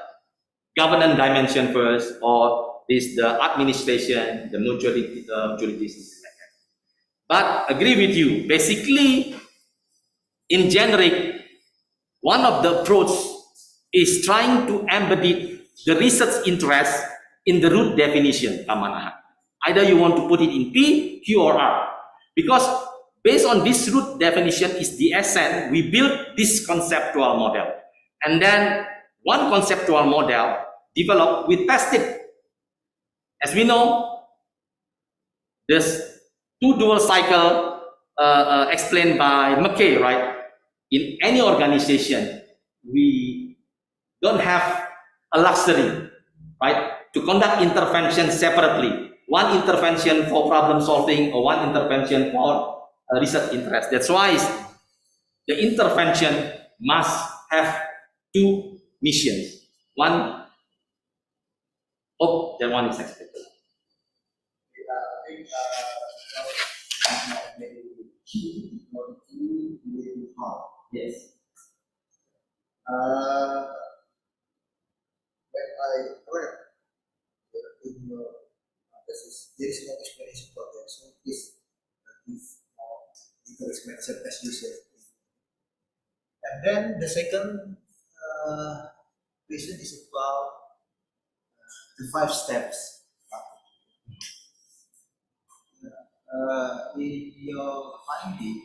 governance dimension first, or is the administration, the majority, things like that. But agree with you, basically, in generic, one of the approach is trying to embed the research interest in the root definition, Kamanahan. Either you want to put it in P, Q, or R. Because based on this root definition is the essence, we build this conceptual model. And then one conceptual model developed, we test it. As we know, there's 2 dual cycle explained by McKay, right? In any organization, we don't have a luxury, right, to conduct intervention separately. One intervention for problem solving or one intervention for research interest. That's why the intervention must have 2 missions. One, oh, that one is expected. Yes. When I read in your there is no explanation for that. So please give more explanation as you said. And then the second reason is about the 5 steps. In your finding,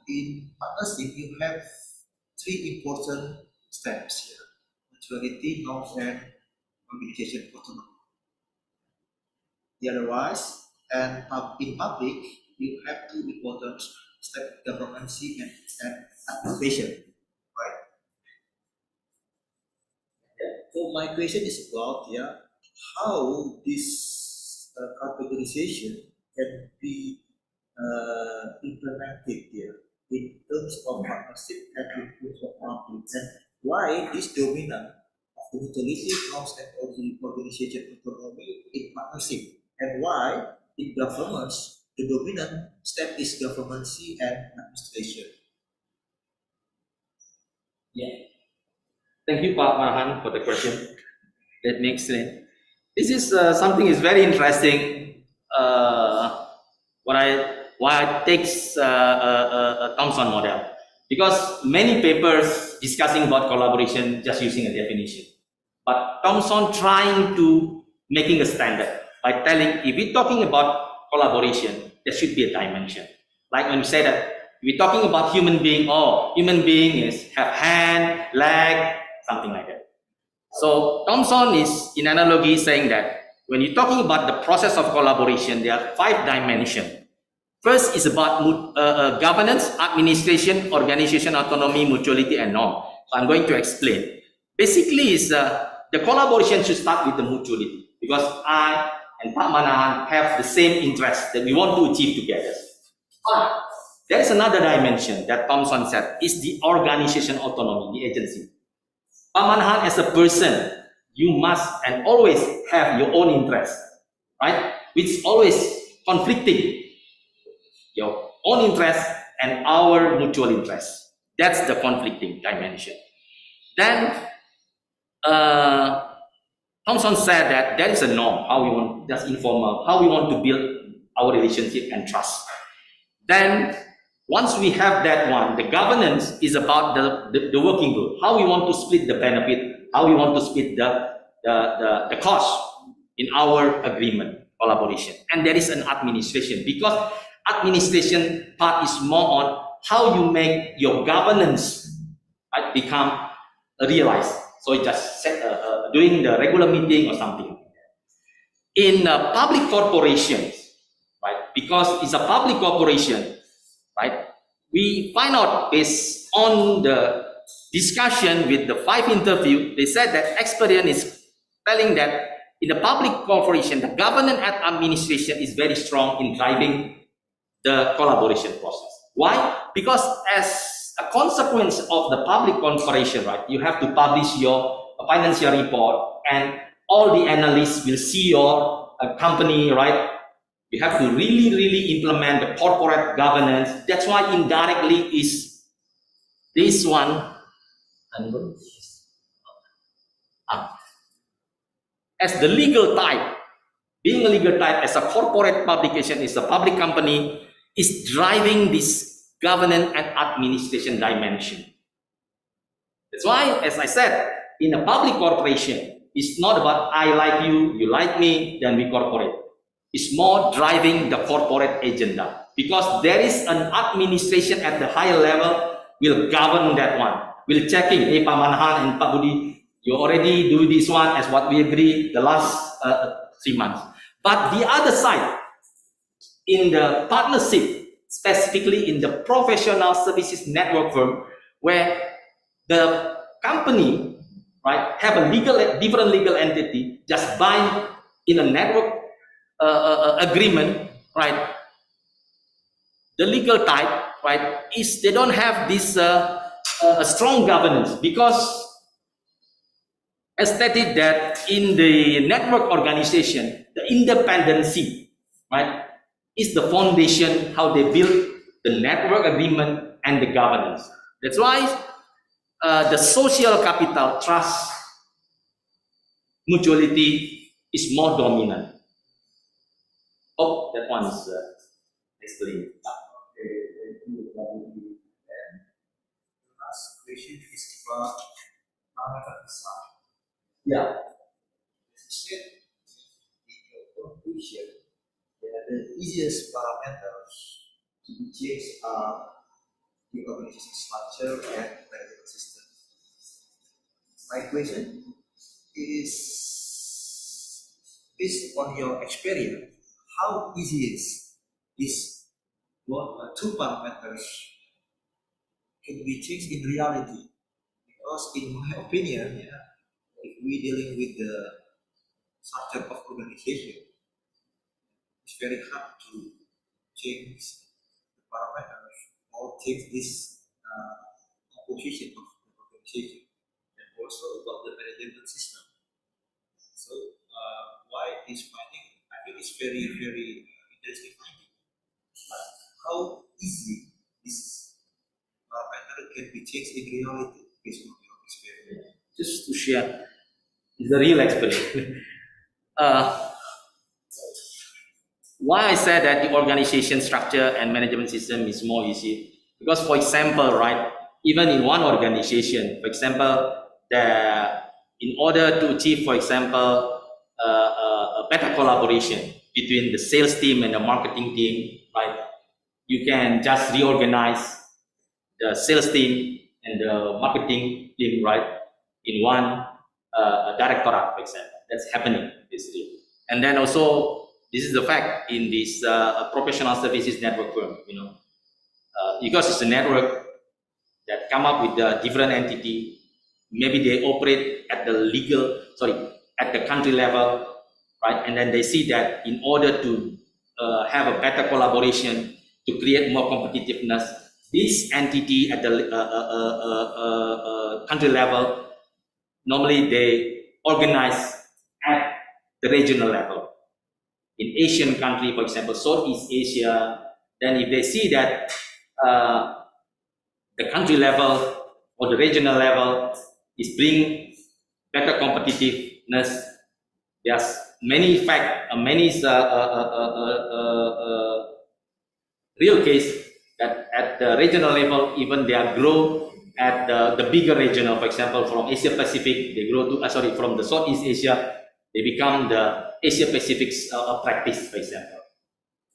in partnership, you have 3 important steps here: maturity, norms, and communication autonomy. The otherwise, And in public, you have two important steps: governancy and administration, right? So my question is about how this categorization can be implemented here in terms of partnership and in terms of public, and why this dominant of the mutuality norms and organization autonomy in partnership, and why in governance the dominant step is governancy and administration. Yeah. Thank you, Pak Marhan, for the question. Let me explain. This is something is very interesting. Why I take Thomson model, because many papers discussing about collaboration just using a definition, but Thomson trying to making a standard by telling if we're talking about collaboration, there should be a dimension. Like when you say that we're talking about human being, human being is have hand, leg, something like that. So Thomson is in analogy saying that when you're talking about the process of collaboration, there are 5 dimensions. First is about governance, administration, organization, autonomy, mutuality, and norm. So I'm going to explain. Basically, is the collaboration should start with the mutuality, because I and Pak Manahan have the same interest that we want to achieve together. But there is another dimension that Thomson said is the organization autonomy, the agency. Pak Manahan, as a person, you must and always have your own interest, right? Which always conflicting your own interest and our mutual interest. That's the conflicting dimension. Then Thomson said that there is a norm, how we want, that's informal, how we want to build our relationship and trust. Then once we have that one, the governance is about the working group, how we want to split the benefit, how we want to split the cost in our agreement, collaboration. And there is an administration, because administration part is more on how you make your governance become realized. So it just doing the regular meeting or something. In public corporations, right? Because it's a public corporation, right? We find out based on the discussion with the 5 interview, they said that experience is telling that in the public corporation, the governance and administration is very strong in driving the collaboration process. Why? Because as a consequence of the public corporation, right, you have to publish your financial report, and all the analysts will see your company, right? You have to really implement the corporate governance. That's why indirectly is this one. As the legal type, being a legal type as a corporate publication is a public company, is driving this governance and administration dimension. That's why, as I said, in a public corporation, it's not about I like you, you like me, then we cooperate. It's more driving the corporate agenda, because there is an administration at the higher level will govern that one, will checking, hey, Pak Manahan and Pak Budi, you already do this one as what we agreed the last 3 months. But the other side, in the partnership, specifically in the professional services network firm, where the company, right, have a different legal entity, just bind in a network agreement, right? The legal type, right, is they don't have this strong governance, because as stated that in the network organization, the independency, right, is the foundation how they build the network agreement and the governance. That's why the social capital, trust, mutuality is more dominant. Hope that one is explained. Okay, thank you, Pak Budi. And the last question is about parameter design. Yeah. As you said in your conclusion, the easiest parameters to be changed are the organization structure and management system. My question is, based on your experience, how easy is this two parameters can be changed in reality? Because in my opinion, if we dealing with the subject of organization, it's very hard to change the parameters or change this composition of the organization and also about the management system. So why this finding? I think it's very, very interesting finding. But how easy this parameter can be changed in reality based on your experience? Just to share, it's a real experience. Why I said that the organization structure and management system is more easy? Because, for example, right, even in one organization, for example, in order to achieve, for example, a better collaboration between the sales team and the marketing team, right, you can just reorganize the sales team and the marketing team, right, in one directorate, for example. That's happening this year. And then also, this is the fact in this professional services network firm, because it's a network that come up with a different entity. Maybe they operate at at the country level, right? And then they see that in order to have a better collaboration, to create more competitiveness, this entity at the country level, normally they organize at the regional level. In Asian country, for example, Southeast Asia, then if they see that the country level or the regional level is bringing better competitiveness, there's many real case that at the regional level, even they are grow at the bigger regional, for example, from Asia Pacific, they grow to, from the Southeast Asia, they become the Asia Pacific practice, for example.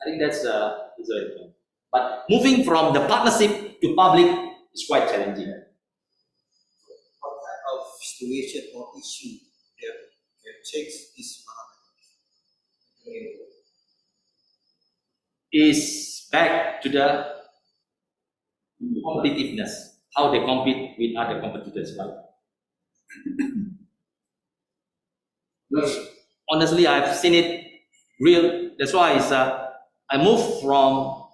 I think that's very important. But moving from the partnership to public is quite challenging. What kind of situation or issue that can change this parameter? Is back to the competitiveness, how they compete with other competitors, right? Honestly, I've seen it real. That's why I moved from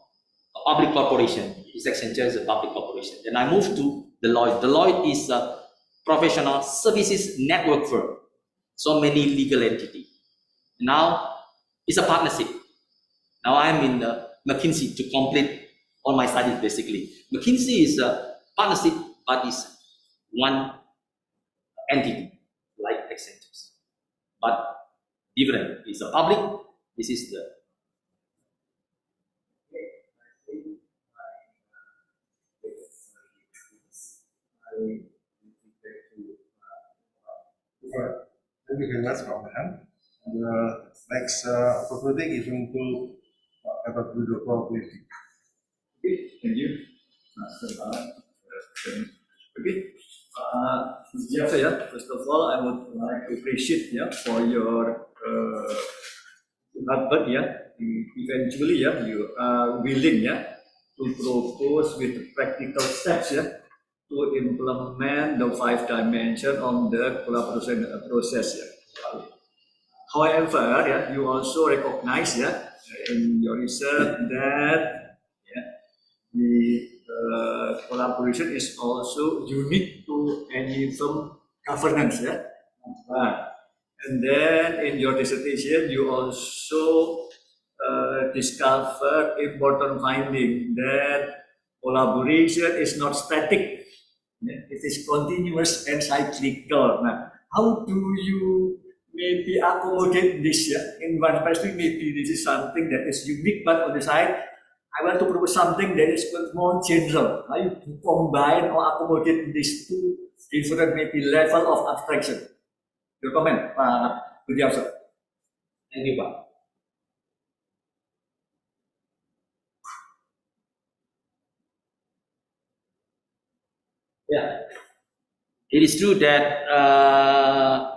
a public corporation. This Accenture is a public corporation. Then I moved to Deloitte. Deloitte is a professional services network firm. So many legal entities. Now it's a partnership. Now I'm in McKinsey to complete all my studies basically. McKinsey is a partnership, but it's one entity like Accenture. But different. It's a public. This is the. Thank you very much, Pak Mehan. The next opportunity given to a.n.Budiarso, please. Okay, thank you. Okay. First of all, I would like to appreciate for your hard work. Eventually, you are willing to propose with practical steps to implement the 5 dimensions on the collaboration process. However, you also recognize in your research that the collaboration is also unique to any firm governance. And then in your dissertation, you also discover important finding that collaboration is not static. It is continuous and cyclical. Now, how do you maybe accommodate this in one perspective? Maybe this is something that is unique, but on the side, I want to propose something that is more general. How you combine or accommodate these two different maybe level of abstraction? Your comment, Pak Budiarso. Thank you, Pak. Yeah, it is true that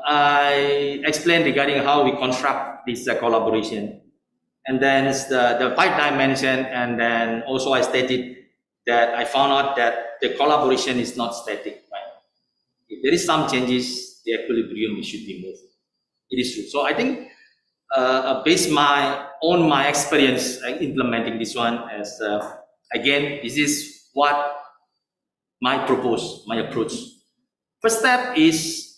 I explained regarding how we construct this collaboration, and then it's the 5 dimension, and then also I stated that I found out that the collaboration is not static, right? If there is some changes, the equilibrium should be moved. It is true. So I think based on my experience implementing this one, as again, this is what my approach. First step is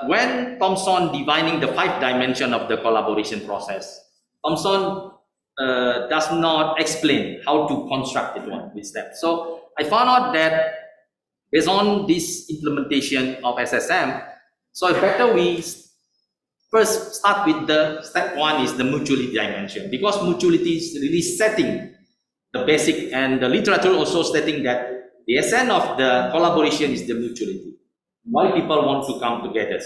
when Thomson defining the 5 dimension of the collaboration process, Thomson does not explain how to construct it one with steps. So I found out that based on this implementation of SSM, so better we first start with the step 1 is the mutuality dimension, because mutuality is really setting the basic, and the literature also stating that the essence of the collaboration is the mutuality. Why people want to come together,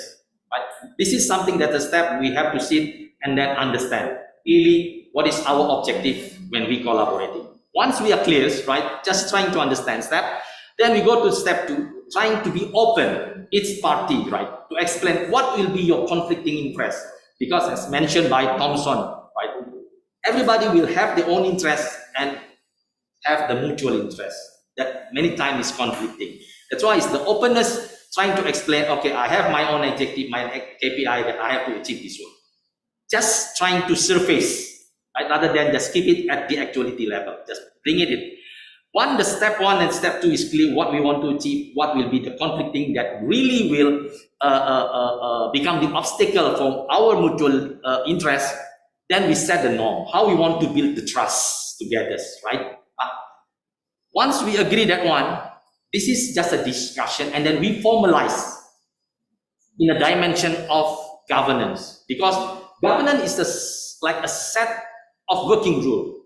right? This is something that a step we have to sit and then understand really what is our objective when we collaborating. Once we are clear, right, just trying to understand step, then we go to step 2, trying to be open each party, right, to explain what will be your conflicting interest, because as mentioned by Thomson, right, everybody will have their own interest and have the mutual interest that many times is conflicting. That's why it's the openness, trying to explain, okay, I have my own objective, my KPI that I have to achieve this one. Just trying to surface, right, rather than just keep it at the actuality level, just bring it in. The step 1 and step 2 is clear what we want to achieve, what will be the conflicting that really will become the obstacle for our mutual interest. Then we set the norm, how we want to build the trust together, right? Once we agree that one, this is just a discussion, and then we formalize in a dimension of governance, because governance is like a set of working rules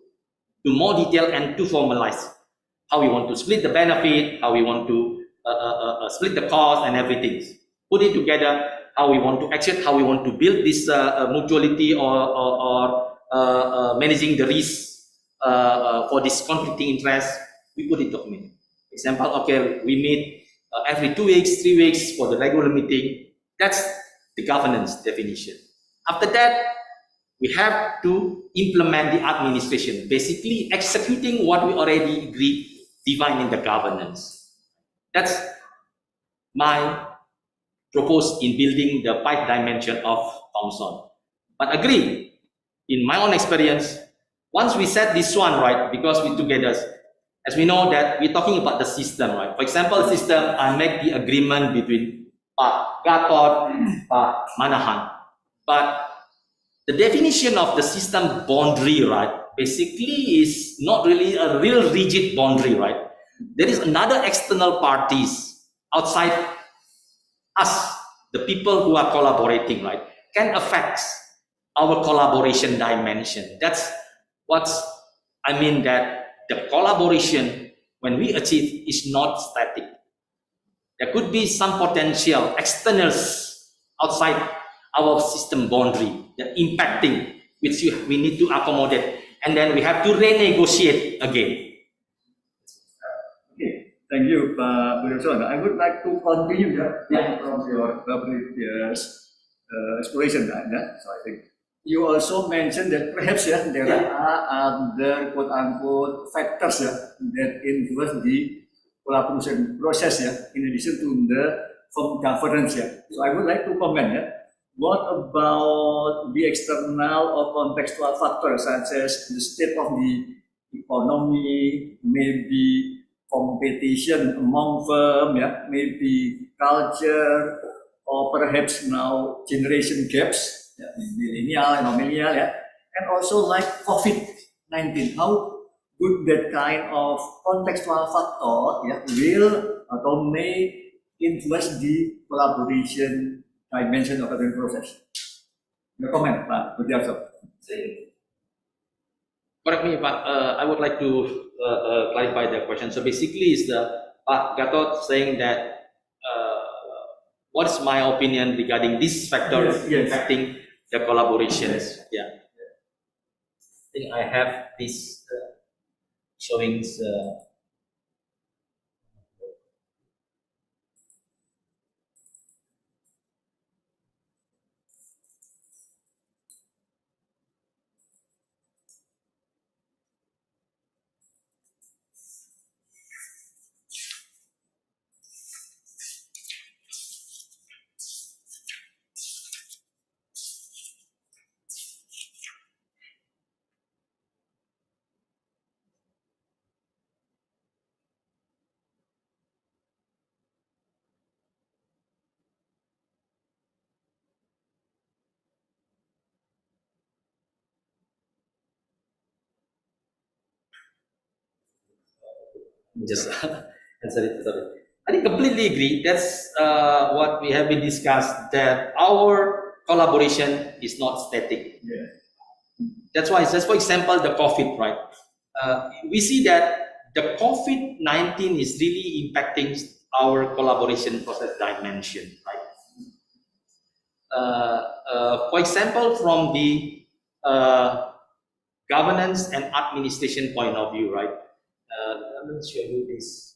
to more detail and to formalize how we want to split the benefit, how we want to split the cost and everything. Put it together, how we want to exit, how we want to build this mutuality or managing the risk for this conflicting interest. We put it document. Example, okay, we meet every 2 weeks, 3 weeks for the regular meeting. That's the governance definition. After that, we have to implement the administration, basically executing what we already agreed, define in the governance. That's my proposed in building the 5 dimension of Thomson. But agree, in my own experience, once we set this one right, because we together, as we know that we're talking about the system, right? For example, system, I make the agreement between Pak Gatot, Pak Manahan. But the definition of the system boundary, right, basically is not really a real rigid boundary, right? There is another external parties outside us, the people who are collaborating, right, can affect our collaboration dimension. That's what I mean, that the collaboration, when we achieve, is not static. There could be some potential externals outside our system boundary that impacting, which we need to accommodate, and then we have to renegotiate again. Okay, thank you, Pak Budiarso. I would like to continue from your previous exploration. So I think you also mentioned that perhaps there are other quote-unquote factors that influence the collaboration process in addition to the firm governance. So I would like to comment. What about the external or contextual factors such as the state of the economy, maybe competition among firms, maybe culture, or perhaps now generation gaps, millennial and millennial, and also like COVID-19. How would that kind of contextual factor will or may influence the collaboration dimension of the process? Your comment, Pak Budiarso. Correct me, Pak. I would like to clarify the question. So basically, is the Pak Gatot saying that what is my opinion regarding these factors affecting the collaborations? Yeah. I think I have this showing. just answer it. Sorry. I think completely agree. That's what we have been discussed, that our collaboration is not static. Yeah. That's why, just for example, the COVID, right? We see that the COVID-19 is really impacting our collaboration process dimension, right? For example, from the governance and administration point of view, right? Let me show you this.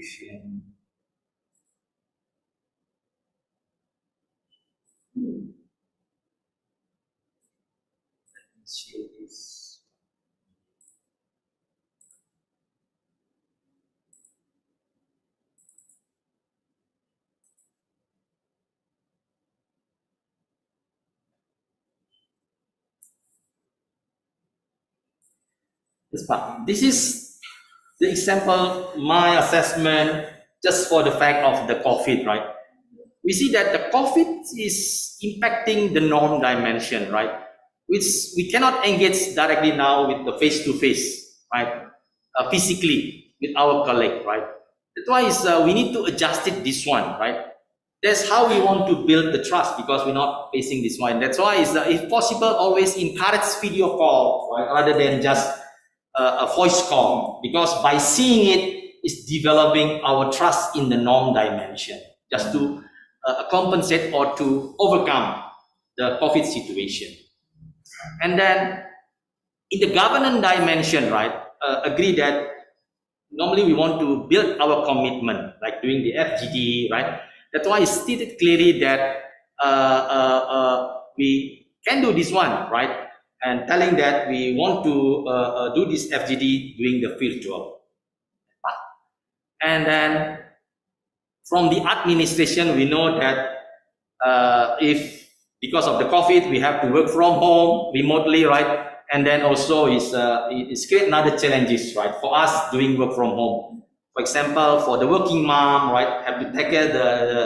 Share this. Yes, Pak. This is the example, my assessment, just for the fact of the COVID, right? We see that the COVID is impacting the norm dimension, right? Which we cannot engage directly now with the face-to-face, right? Physically with our colleague, right? That's why we need to adjust it this one, right? That's how we want to build the trust, because we're not facing this one. That's why if possible, always encourage video call, right? Rather than just a voice call, because by seeing it is developing our trust in the norm dimension, just to compensate or to overcome the COVID situation. And then in the governance dimension, right, agree that normally we want to build our commitment, like doing the FGD, right? That's why it's stated clearly that we can do this one, right? And telling that we want to do this FGD doing the virtual. And then from the administration, we know that if because of the COVID, we have to work from home remotely, right? And then also it's create another challenges, right? For us doing work from home. For example, for the working mom, right, have to take care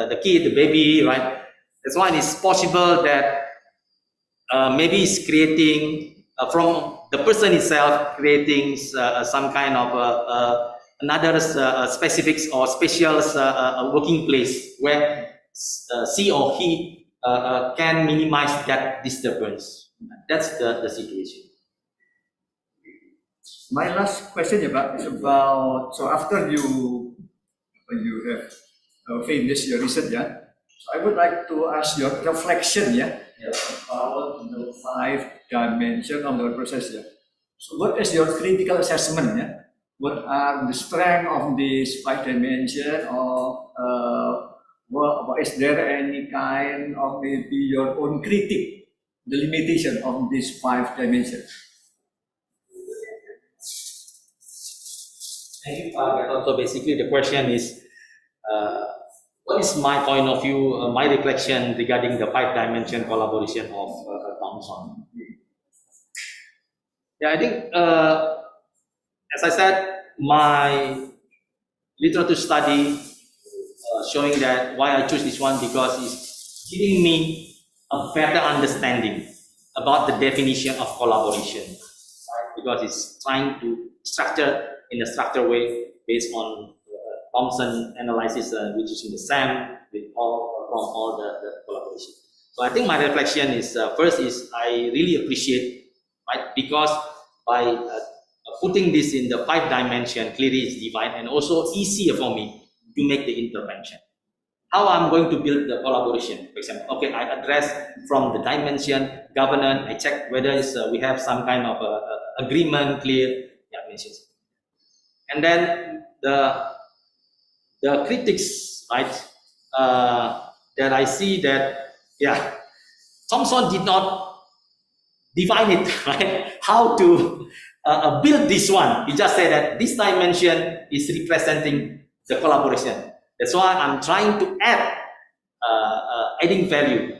the kid, the baby, right? That's why it's possible that maybe it's creating from the person itself creating some kind of another specifics or special working place where she or he can minimize that disturbance. That's the situation. My last question is about, so after you have finished your research, yeah, so I would like to ask your reflection, yeah, about the 5 dimensions of the process, yeah. So what is your critical assessment, yeah? What are the strengths of this 5 dimensions, or is there any kind of maybe your own critique, the limitation of these 5 dimensions? Thank you, Pak. So basically the question is, what is my point of view, my reflection regarding the 5-dimension collaboration of Thomson? Yeah, I think, as I said, my literature study showing that why I choose this one, because it's giving me a better understanding about the definition of collaboration, right? Because it's trying to structure in a structured way based on Thomson analysis, which is in the SAM with from all the collaboration. So I think my reflection is first is I really appreciate, right, because by putting this in the 5-dimension, clearly it's defined and also easier for me to make the intervention. How I'm going to build the collaboration, for example, okay, I address from the dimension governance, I check whether we have some kind of agreement, clear dimensions. And then the critics, right, that I see that, yeah, Thomson did not define it, right, how to build this one. He just said that this dimension is representing the collaboration. That's why I'm trying to add adding value,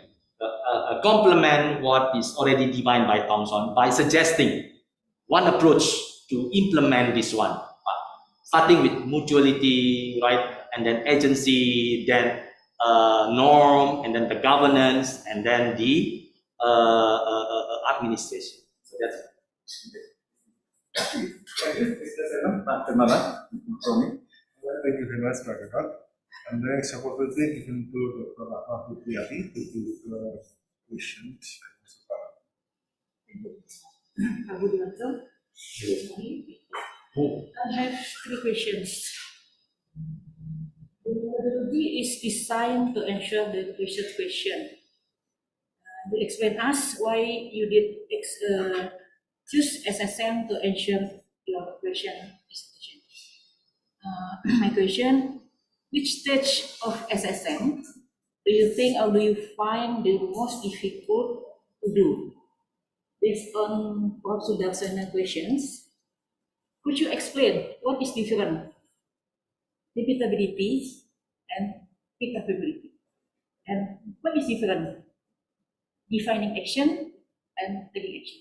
complement what is already defined by Thomson by suggesting one approach to implement this one, starting with mutuality, right, and then agency, then norm, and then the governance, and then the administration. So that's Thank you, Mr. Seven. Pak Dermawan, from me. Thank you very much, Dr. Dot. And the next opportunity given to Dr. Rahma Fitriati to do the questions. a.n.Budiarso. I have 3 questions. The methodology is designed to ensure the question. You explain us why you did choose SSM to ensure your question execution. My question: which stage of SSM do you think or do you find the most difficult to do? Based on Prof. Sudarsana questions, could you explain what is different? Repeatability and capability. And what is different? Defining action and taking action.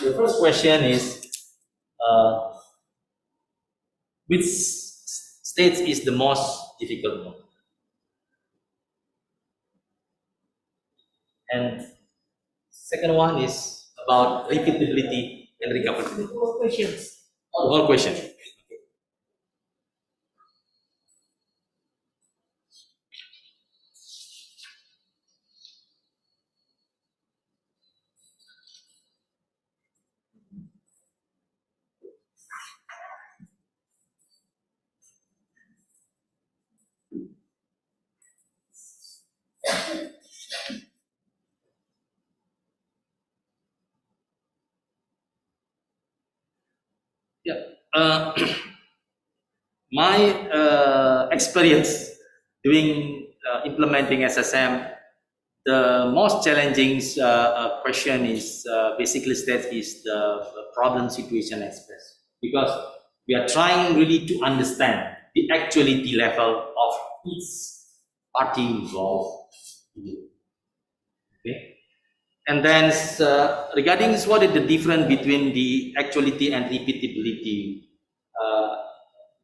the first question is which stage is the most difficult one? And second one is about repeatability and recoverability. 4 questions. The whole question. Yeah. My experience doing implementing SSM, the most challenging question is basically that is the problem situation expressed, because we are trying really to understand the actuality level of each party involved. Okay. And then regarding what is the difference between the actuality and repeatability,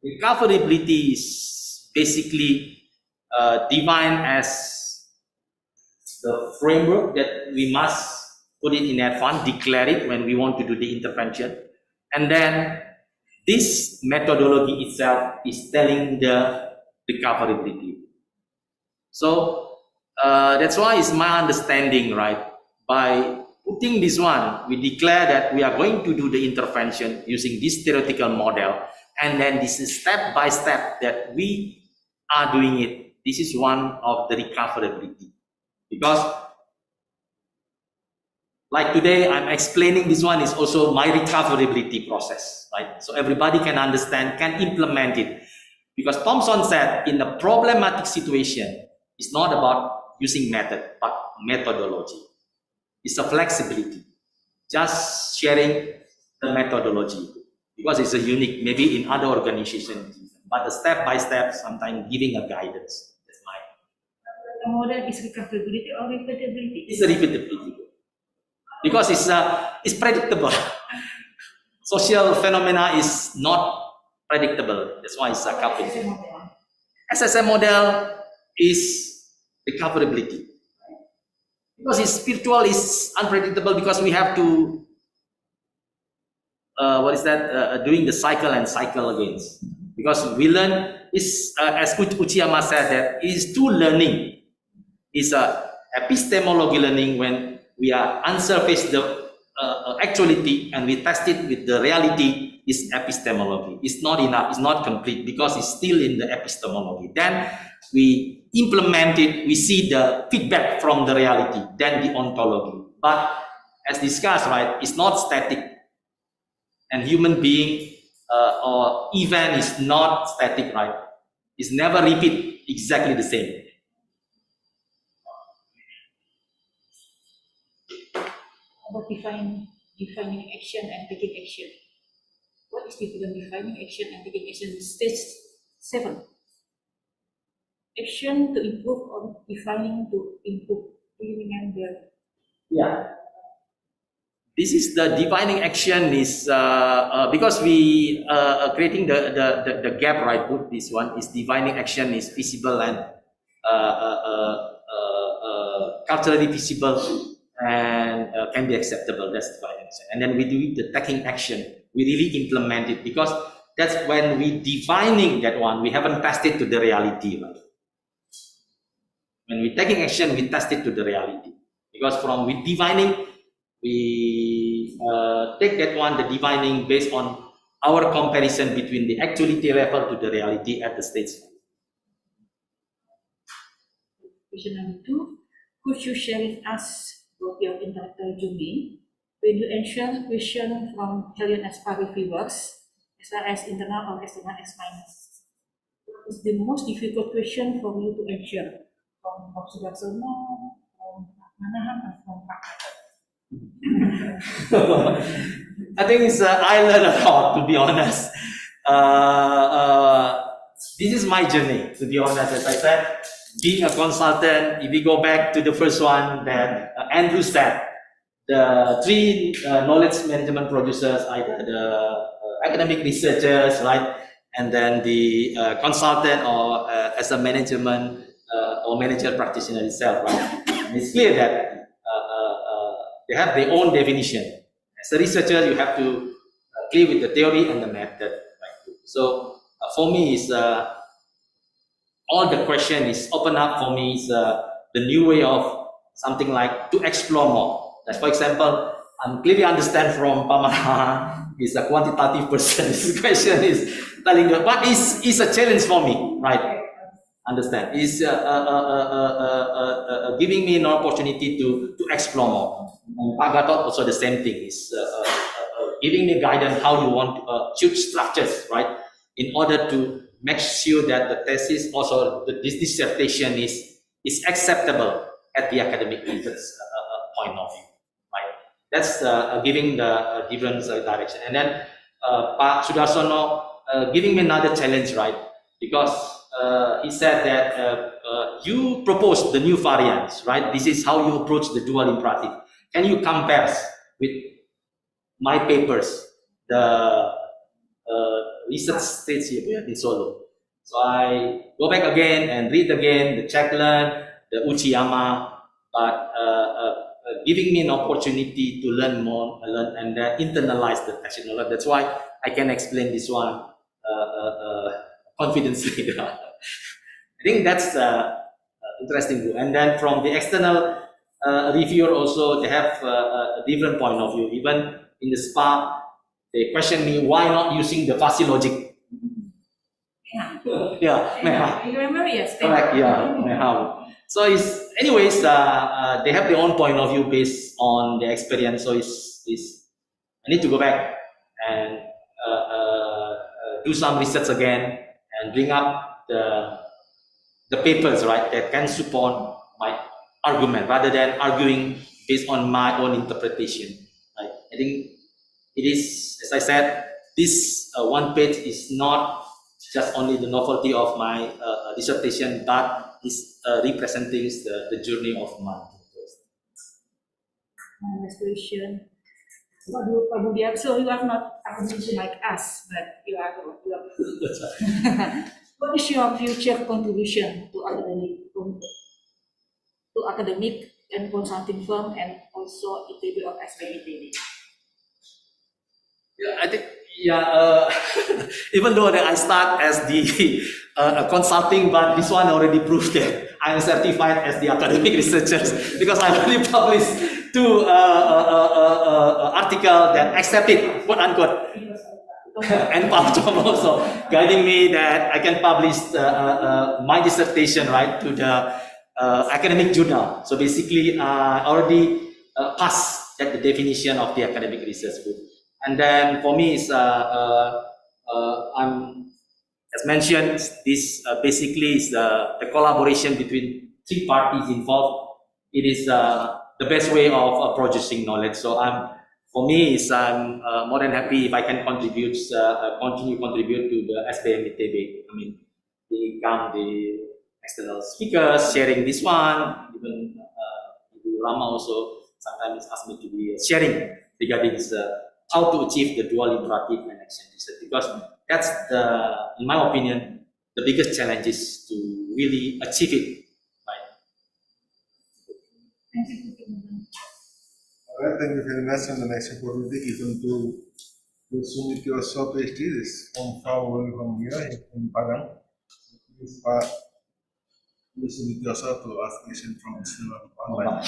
recoverability is basically defined as the framework that we must put it in advance, declare it when we want to do the intervention, and then this methodology itself is telling the recoverability. So that's why it's my understanding, right? By putting this one, we declare that we are going to do the intervention using this theoretical model, and then this is step by step that we are doing it. This is one of the recoverability. Because like today, I'm explaining this one is also my recoverability process, right? So everybody can understand, can implement it. Because Thomson said in a problematic situation, it's not about using method, but methodology. It's a flexibility, just sharing the methodology, because it's a unique, maybe in other organizations, but the step by step, sometimes giving a guidance. That's my. The model is recoverability or repeatability? It's a repeatability, because it's predictable. Social phenomena is not predictable. That's why it's a coupling. SSM model is recoverability. Because it's spiritual is unpredictable, because we have to doing the cycle and cycle against. Because we learn is as Uchiyama said that is two learning. Is a epistemology learning when we are unsurface the actuality and we test it with the reality is epistemology. It's not enough. It's not complete because it's still in the epistemology. Then we implement it, we see the feedback from the reality, then the ontology. But as discussed, right, it's not static. And human being or event is not static, right? It's never repeat exactly the same. About defining action and taking action. what is different defining action and taking action? Stage 7. Action to improve or defining to improve. Do you remember? Yeah. This is the defining action is because we creating the gap, right? Put this one is defining action is feasible and culturally feasible and can be acceptable. That's defining action. And then we do the taking action. We really implement it because that's when we defining that one. We haven't passed it to the reality, right? When we taking action, we test it to the reality. Because from we defining, we take that one, the defining based on our comparison between the actuality level to the reality at the stage. Question number 2. Could you share with us about your intellectual journey when you answer question from Helion Aspire viewers, as well as internal or external examiners? What is the most difficult question for you to answer? From Conceptual Framework, from Manahan, and from I think it's I learned a lot, to be honest. This is my journey, to be honest. As I said, being a consultant, if we go back to the first one that Andrew said, the 3 knowledge management producers, either the academic researchers, right, and then the consultant or as a management or manager practitioner itself, right. And it's clear that they have their own definition. As a researcher, you have to clear with the theory and the method. Right? So for me, is all the question is open up for me is the new way of something like to explore more. Like for example, I clearly understand from Pamana is a quantitative person. This question is telling you what is a challenge for me, right? Understand is giving me an opportunity to explore more. And Pak Gatot also the same thing is giving me guidance how you want to choose structures, right? In order to make sure that the thesis also this dissertation is acceptable at the academic research point of view, right? That's giving the different direction. And then Pak Sudarsono giving me another challenge, right? Because he said that you propose the new variants, right? This is how you approach the dual imperative. Can you compare with my papers, the research stage here in Solo? So I go back again and read again the Chaklan, the Uchiyama, but giving me an opportunity to learn more, learn and then internalize the technology. That's why I can explain this one confidently. I think that's interesting. And then from the external reviewer also, they have a different point of view. Even in the SPA, they question me why not using the fuzzy logic. Yeah, you remember? Yes. correct. Yeah, so it's anyways they have their own point of view based on their experience. So it's I need to go back and do some research again and bring up the papers, right, that can support my argument rather than arguing based on my own interpretation. Right? I think it is, as I said, this one page is not just only the novelty of my dissertation, but is representing the journey of my course. Next question. A.n.Budiarso, you are not academician like us, but you are. What is your future contribution to academic and consulting firm and also ITB or SBM? Yeah, I think even though that I start as the consulting, but this one already proved that I am certified as the academic researchers because I already published 2 articles that accepted, quote unquote, and Pak Tom also guiding me that I can publish my dissertation, right, to the academic journal. So basically, I already passed at the definition of the academic research group. And then for me, is I'm as mentioned, this basically is the collaboration between 3 parties involved. It is the best way of producing knowledge. So I'm for me, is I'm more than happy if I can continue contribute to the SBM ITB. I mean, they come the external speakers sharing this one. Even Ibu Rama also sometimes ask me to be sharing regarding this, how to achieve the dual interactive and exchange research, because that's in my opinion, the biggest challenge is to really achieve it. Right? All right, thank you very much. And the next opportunity given to Untitled PhD is from here in Padang. Please, Pak Untitled to ask question from online.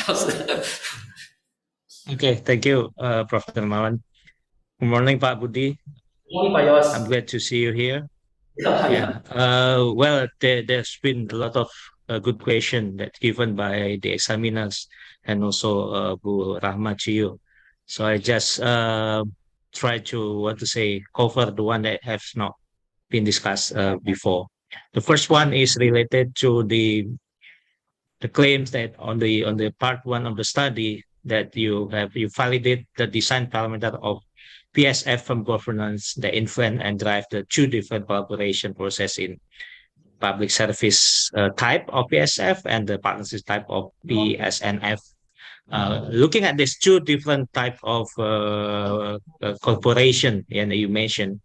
Okay, thank you, Prof. Dermawan. Good morning, Pak Budi. Good morning, Pak Yos. I'm glad to see you here. Yeah. Well, there's been a lot of good question that given by the examiners and also Bu Rahma Chiyo. So I just try to cover the one that has not been discussed before. The first one is related to the claims that on the part one of the study that you validate the design parameter of PSF from governance that influence and drive the two different collaboration process in public service type of PSF and the partnership type of PSNF. Looking at these two different type of corporation, and you mentioned,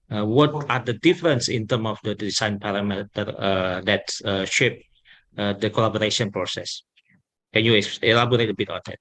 what are the difference in terms of the design parameter that shape the collaboration process? Can you elaborate a bit on that?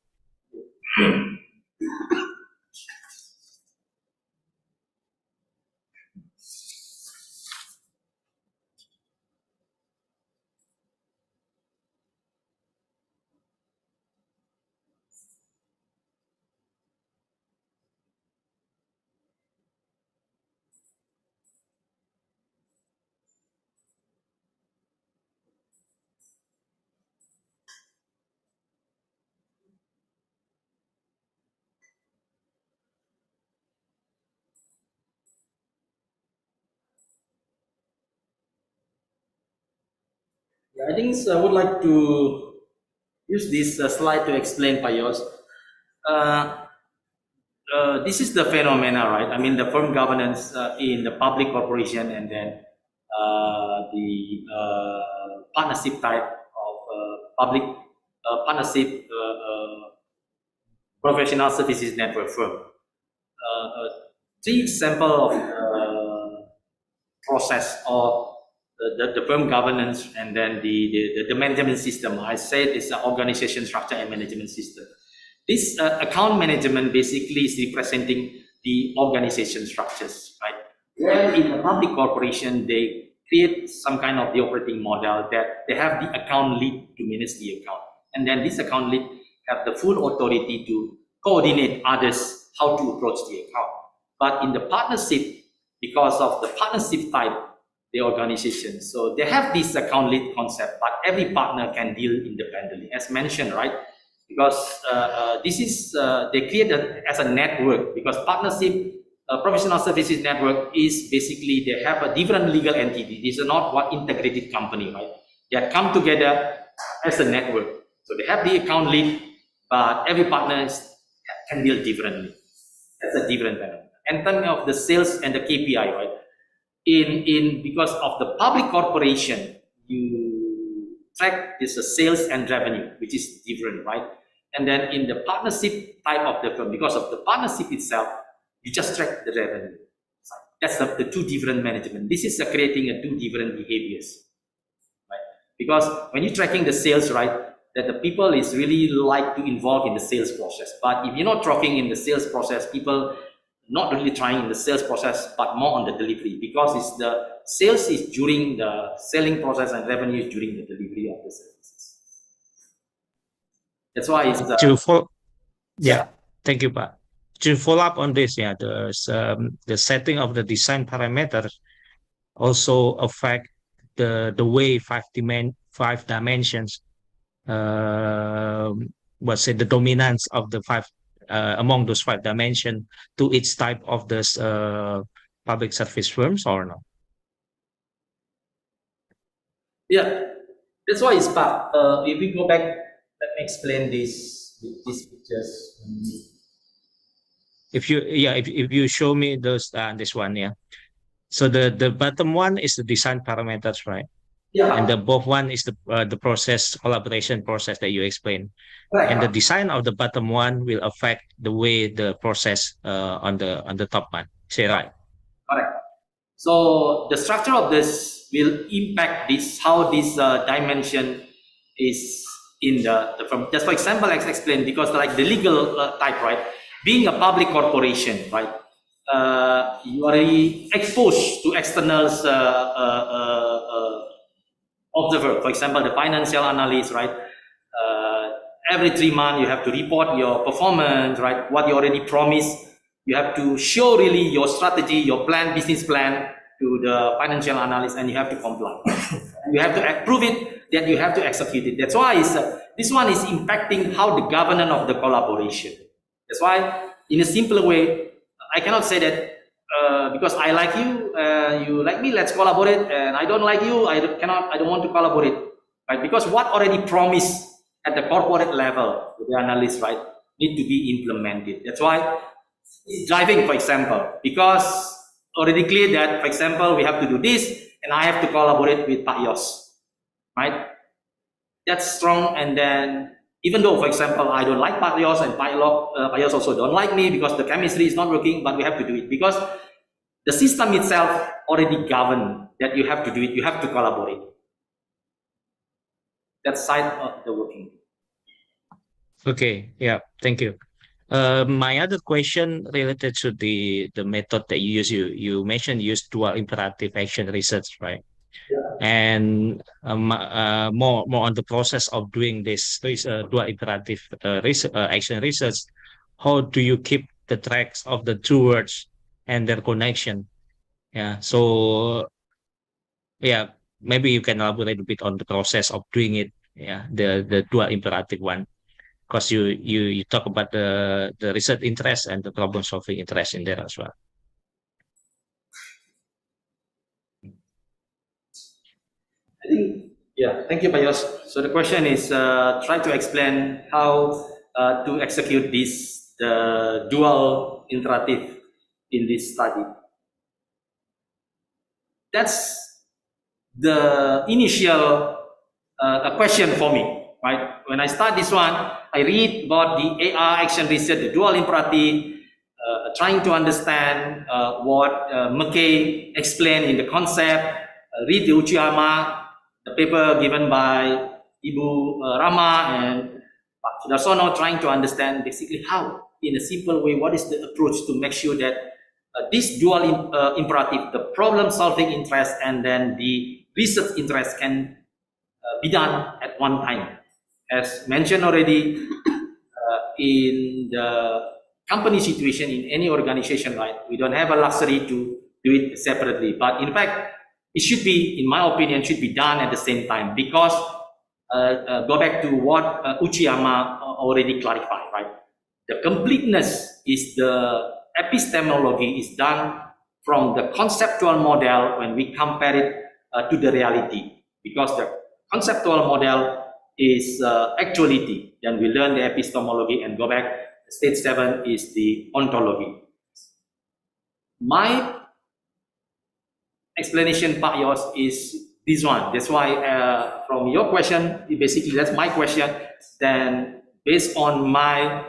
I think I would like to use this slide to explain, Pak Yos. This is the phenomena, right? I mean, the firm governance in the public corporation, and then the partnership type of public partnership professional services network firm. Three example of process of the firm governance, and then the management system. I said it's an organization structure and management system. This account management basically is representing the organization structures, right? Where in a public corporation, they create some kind of the operating model that they have the account lead to manage the account. And then this account lead have the full authority to coordinate others how to approach the account. But in the partnership, because of the partnership type, the organization, so they have this account lead concept, but every partner can deal independently, as mentioned, right? Because this is, they create as a network, because partnership professional services network is basically, they have a different legal entity. These are not one integrated company, right? They have come together as a network. So they have the account lead, but every partner can deal differently. That's a different phenomenon. In terms of the sales and the KPI, right? Because of the public corporation, you track is the sales and revenue, which is different, right? And then in the partnership type of the firm, because of the partnership itself, you just track the revenue. That's the two different management. This is creating a two different behaviors, right? Because when you're tracking the sales, right, that the people is really like to involve in the sales process. But if you're not tracking in the sales process, people not really trying in the sales process, but more on the delivery, because it's the sales is during the selling process and revenue is during the delivery of the services. That's why it's Thank you, Pak. To follow up on this, the setting of the design parameters also affect the way five dimensions, the dominance of the five among those five dimensions to each type of this public service firms, or no? Yeah, that's why it's part. If we go back, let me explain these pictures. if you show me those this one, yeah. So the bottom one is the design parameters, right? Yeah, And the above one is the process collaboration process that you explained. And the correct. design of the bottom one will affect the way the process on the top one. Say right? Correct. So the structure of this will impact this how this dimension is in the from just for example, as explained, because like the legal type, right? Being a public corporation, right? You are already exposed to externals observer. For example, the financial analyst, right? Every 3 months you have to report your performance, right? What you already promised. You have to show really your strategy, your plan, business plan to the financial analyst, and you have to comply. You have to prove it that you have to execute it. That's why this one is impacting how the governance of the collaboration. That's why, in a simpler way, I cannot say that because I like you, you like me, let's collaborate, and I don't like you, I don't want to collaborate, right? Because what already promised at the corporate level, the analyst, right, need to be implemented. That's why driving, for example, because already clear that, for example, we have to do this, and I have to collaborate with Pak Yos, right? That's strong, and then even though, for example, I don't like Pak Yos and Pak Yos also don't like me because the chemistry is not working, but we have to do it because the system itself already govern that you have to do it, you have to collaborate. That's side of the working. Okay, yeah, thank you. My other question related to the method that you use, you mentioned use dual imperative action research, right? And more on the process of doing this dual imperative action research. How do you keep the tracks of the two words and their connection? Yeah, so yeah, maybe you can elaborate a bit on the process of doing it. Yeah, the dual imperative one, because you talk about the research interest and the problem solving interest in there as well. I think, yeah, thank you, Pak Yos. So the question is try to explain how to execute this the dual imperative in this study. That's the initial question for me, right? When I start this one, I read about the AR action research, the dual imperative, trying to understand what McKay explained in the concept, read the Uchiyama, the paper given by Ibu Rama and Pak Sudarsono, trying to understand basically how, in a simple way, what is the approach to make sure that this dual imperative, the problem-solving interest and then the research interest can be done at one time. As mentioned already, in the company situation, in any organization, right, we don't have a luxury to do it separately. But in fact, it should be, in my opinion, should be done at the same time because go back to what Uchiyama already clarified, right? The completeness is the epistemology is done from the conceptual model when we compare it to the reality, because the conceptual model is actuality. Then we learn the epistemology and go back. Stage 7 is the ontology. My explanation, Pak Yos, is this one. That's why from your question, basically that's my question. Then based on my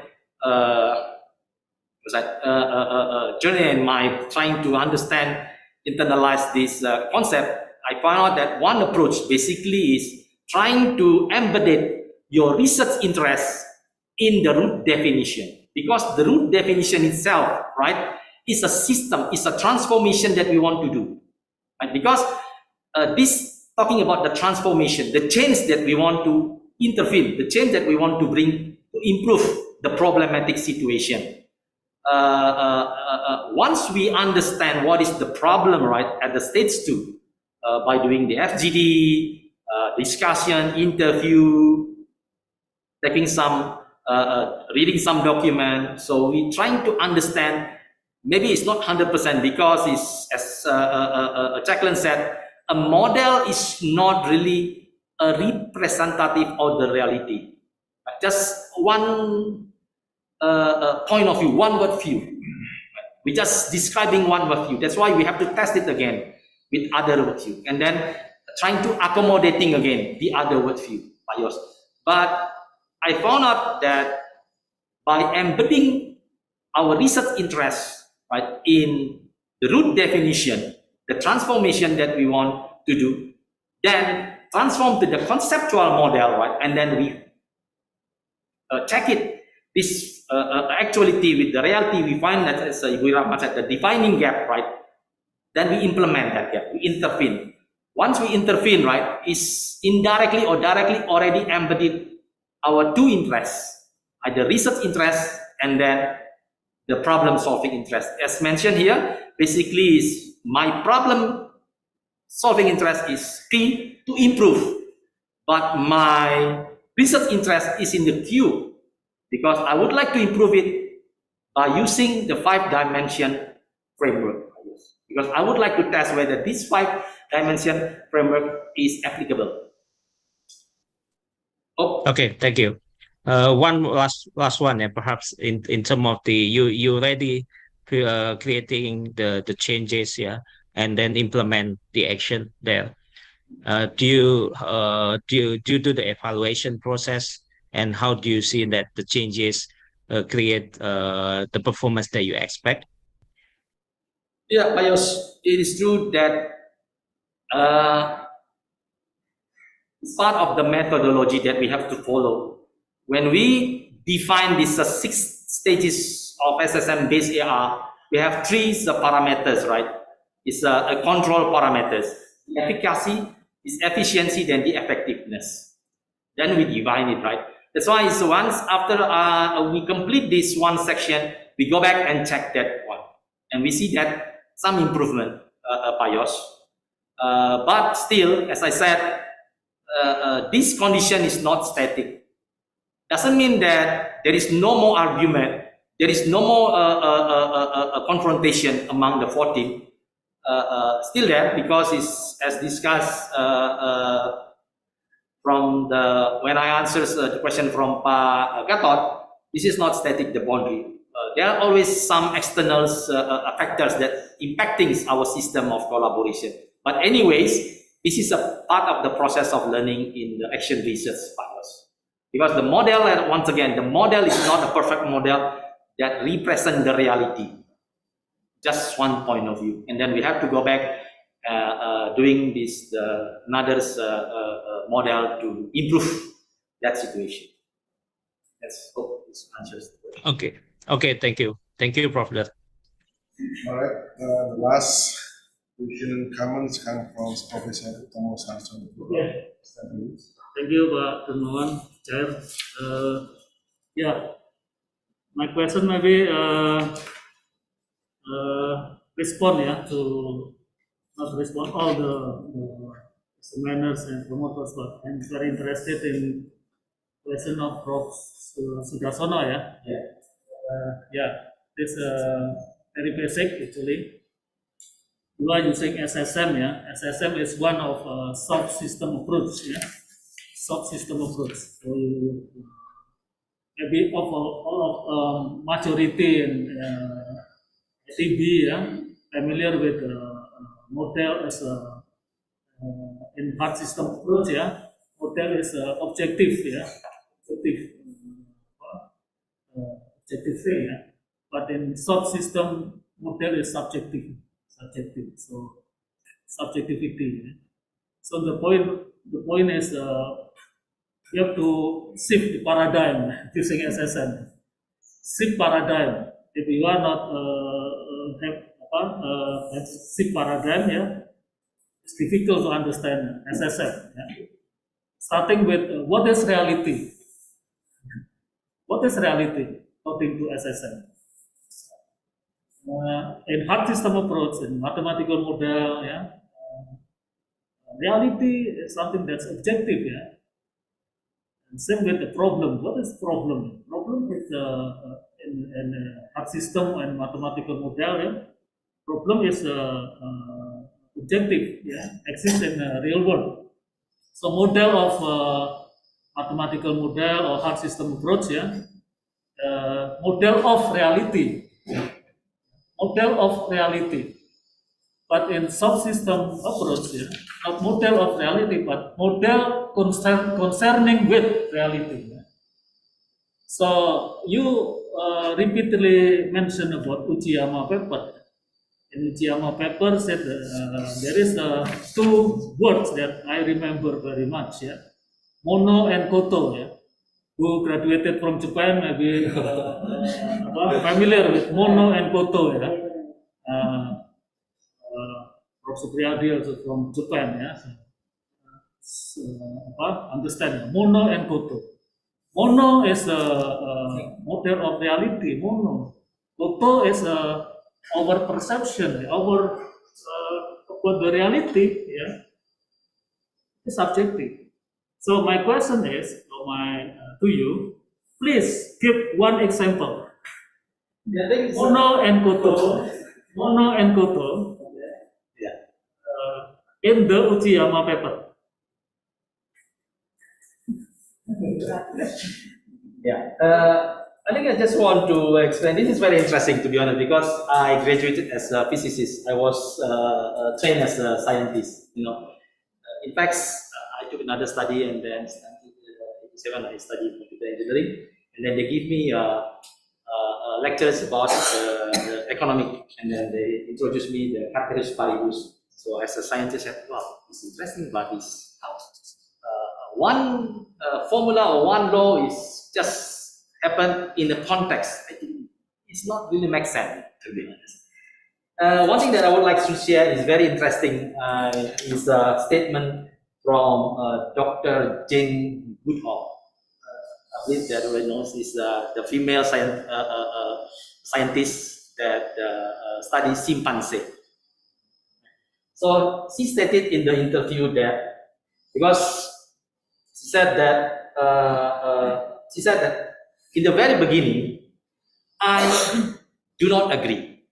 journey and my trying to understand, internalize this concept, I found out that one approach basically is trying to embed your research interest in the root definition, because the root definition itself, right, is a system, is a transformation that we want to do, right? Because this talking about the transformation, the change that we want to intervene, the change that we want to bring to improve the problematic situation. Once we understand what is the problem, right, at the stage 2, by doing the FGD, discussion, interview, taking some, reading some document. So we trying to understand. Maybe it's not 100% because it's, as Jacqueline said, a model is not really a representative of the reality. Just one point of view, one word view. We're just describing one worldview. That's why we have to test it again with other worldview, and then trying to accommodating again the other worldview, Pak Yos. But I found out that by embedding our research interest, right, in the root definition, the transformation that we want to do, then transform to the conceptual model, right, and then we check it, this actuality with the reality, we find that, as Ibu Rahmat said, the defining gap, right, then we implement that gap, we intervene. Once we intervene, right, is indirectly or directly already embedded our two interests, either research interest and then the problem solving interest. As mentioned here, basically is my problem solving interest is key to improve, but my research interest is in the queue because I would like to improve it by using the 5-dimension framework. Because I would like to test whether this 5-dimension framework is applicable. Oh, Okay, thank you. One last one, perhaps in terms of the you already creating the changes, and then implement the action there. Do you do the evaluation process, and how do you see that the changes create the performance that you expect? yeah, Pak Yos, it is true that it's part of the methodology that we have to follow. When we define these 6 stages of SSM-based AR, we have 3 parameters, right? It's a control parameters: the efficacy, its efficiency, then the effectiveness. Then we define it, right? That's why it's once after we complete this one section, we go back and check that one, and we see that some improvement, Pak Yos. But still, as I said, this condition is not static. Doesn't mean that there is no more argument, there is no more confrontation among the 14. Still there, because it's as discussed from when I answer the question from Pak Gatot, this is not static, the boundary. There are always some external factors that impacting our system of collaboration. But anyways, this is a part of the process of learning in the action research partners. Because the model, and once again, the model is not a perfect model that represents the reality. Just one point of view. And then we have to go back doing this another model to improve that situation. Let's hope this answers the question. Okay, thank you, Prof. All right, the last question and comments come from Professor Utamo Sarson. Yeah. Thank you, Pak Dermawan, Chair. Yeah, my question maybe respond to not respond all the examiners and promoters, but I'm very interested in question of Prof. Sudarsono. This very basic actually. You are using SSM, SSM is one of soft system approach, soft system approach. So you maybe all of majority in ATB, familiar with model as in hard system approach, model is objective, objective, but in soft system model is subjective. So subjectivity. So the point is you have to shift the paradigm using SSM. Shift paradigm. If you are not have shift paradigm, it's difficult to understand SSM. Starting with what is reality? What is reality according to SSM? In hard system approach, in mathematical model, reality is something that's objective, And same with the problem. What is problem? Problem is in hard system and mathematical model, problem is objective, exists in the real world. So model of mathematical model or hard system approach, model of reality. model of reality. But in subsystem approach, yeah, not model of reality, but model concerning with reality. Yeah. So you repeatedly mentioned about Uchiyama paper. In Uchiyama paper said there is two words that I remember very much. Yeah, mono and koto. Yeah, who graduated from Japan maybe familiar with mono and koto. Yeah. Prof. Supriyadi also from Japan, ya. So, understand mono and koto. Mono is a model of reality. Mono. Koto is our perception, our about the reality. Yeah, it's subjective. So my question is, to you, please give one example. Mono and koto. Mono and koto. In the Uchiyama paper. Yeah, I think I just want to explain. This is very interesting, to be honest, because I graduated as a physicist. I was trained as a scientist. In fact, I took another study, and then in 1987 I studied computer engineering, and then they give me lectures about the economic, and then they introduced me the categories paribus. So as a scientist, I thought, wow, it's interesting, but it's one formula or one law is just happen in the context. I think it's not really make sense, to be honest. One thing that I would like to share is very interesting. Is a statement from Dr. Jane Goodall. I believe that everyone knows is the female scientist that studies chimpanzee. So she stated in the interview that because she said that in the very beginning, I do not agree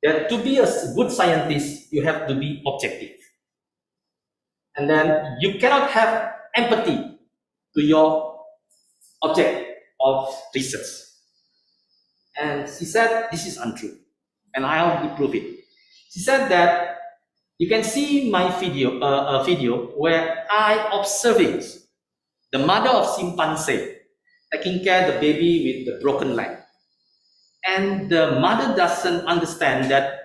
that to be a good scientist you have to be objective, and then you cannot have empathy to your object of research. And she said this is untrue, and I'll prove it. She said that you can see my video, a video where I observing the mother of chimpanzee taking care of the baby with the broken leg, and the mother doesn't understand that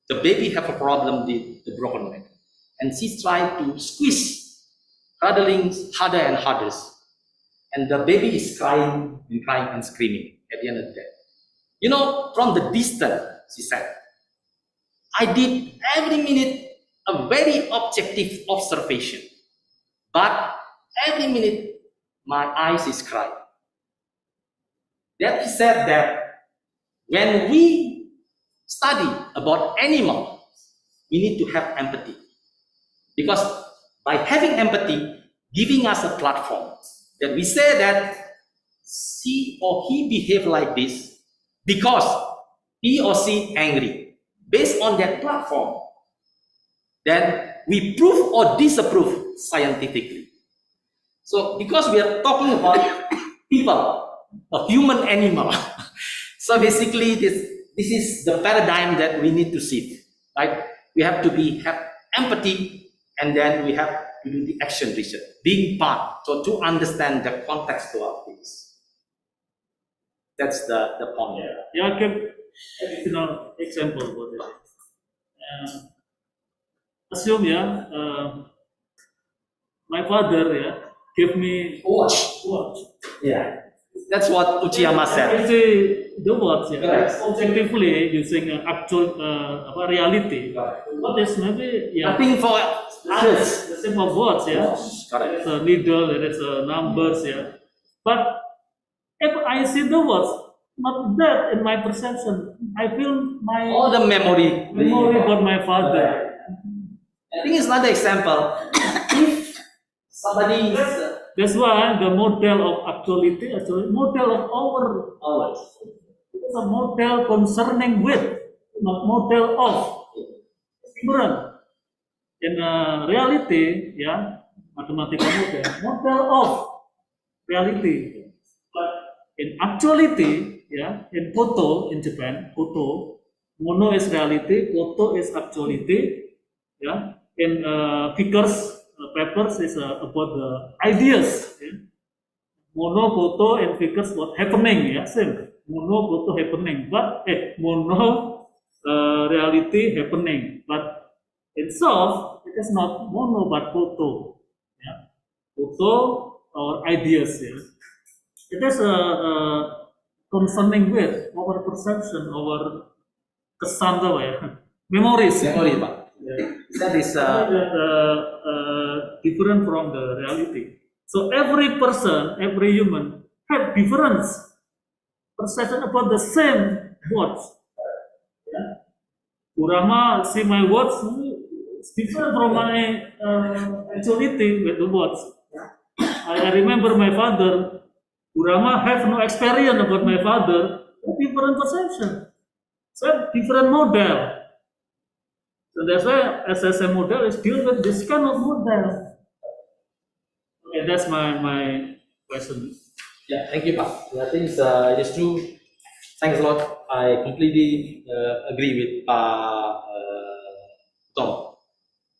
the baby have a problem with the broken leg, and she's trying to squeeze, cuddling harder and harder, and the baby is crying and crying and screaming at the end of the day. From the distance, she said, I did every minute a very objective observation, but every minute my eyes is crying. That he said that when we study about animal, we need to have empathy, because by having empathy, giving us a platform that we say that she or he behave like this because he or she angry. Based on that platform, then we prove or disapprove scientifically. So because we are talking about people, a human animal, so basically this is the paradigm that we need to see. Right? We have to have empathy, and then we have to do the action research, being part, so to understand the context of things. That's the point. Yeah, I can additional example for this. Assume my father gave me Watch. watch. Yeah, that's what Uchiyama said. I see the watch Correct. objectively using actual reality. What is maybe Nothing for others. the same of watch Correct. There's a needle, there is a numbers But if I see the watch, not that in my perception, I feel my All the memory. about my father. I think it's another example. If somebody is That's why the model of actuality, model of ours. It's a model concerning with, not model of. Different. In reality, mathematical model of reality. But in actuality, in Koto in Japan, Koto, Mono is reality, photo is actuality. Yeah. In figures papers is about the ideas. Yeah? Mono, photo, and figures what happening. Yeah, same. Mono, photo, happening. But mono, reality happening. But in self, it is not mono but photo. Yeah? Photo or ideas. Yeah? It is concerning with our perception, our kesan apa ya, memories. Memory, Pak. That is Different from the reality. So every person, every human have different perception about the same words. Yeah. Urama see my words it's different from my actuality with the words. I remember my father. Urama have no experience about my father. Different perception. So different model. So that's why SSM model is deal with this kind of model. Okay, that's my question. Yeah, thank you, Pak. I think it is true. Thanks a lot. I completely agree with Pak Tom.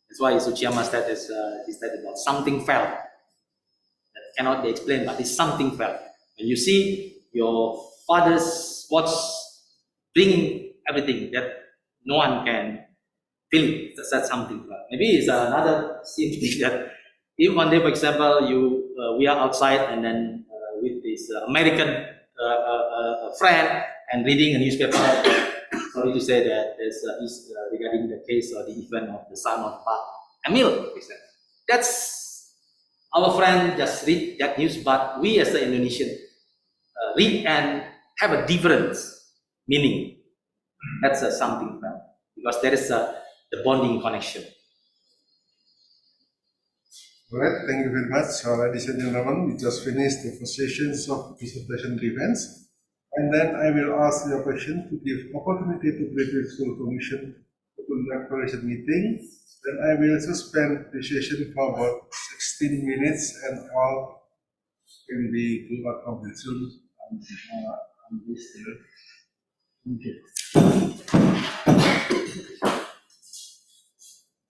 That's why Suchiyama said is he said about something fell that cannot be explained, but it's something fell. When you see your father's watch bringing everything that no one can feel it, that's something fell. Maybe it's another same thing that if one day, for example, we are outside and then with this American friend and reading a newspaper. Sorry to say that there's regarding the case or the event of the son of Pak Emil. That's our friend just read that news, but we as the Indonesian read and have a different meaning. That's something because there is the bonding connection. Alright, thank you very much. So, ladies and gentlemen, we just finished the first sessions of dissertation defense. And then I will ask your question to give opportunity to previous school commission to conduct declaration meeting. Then I will suspend the session for about 16 minutes and all can be do out of the Zoom on this. Thank you.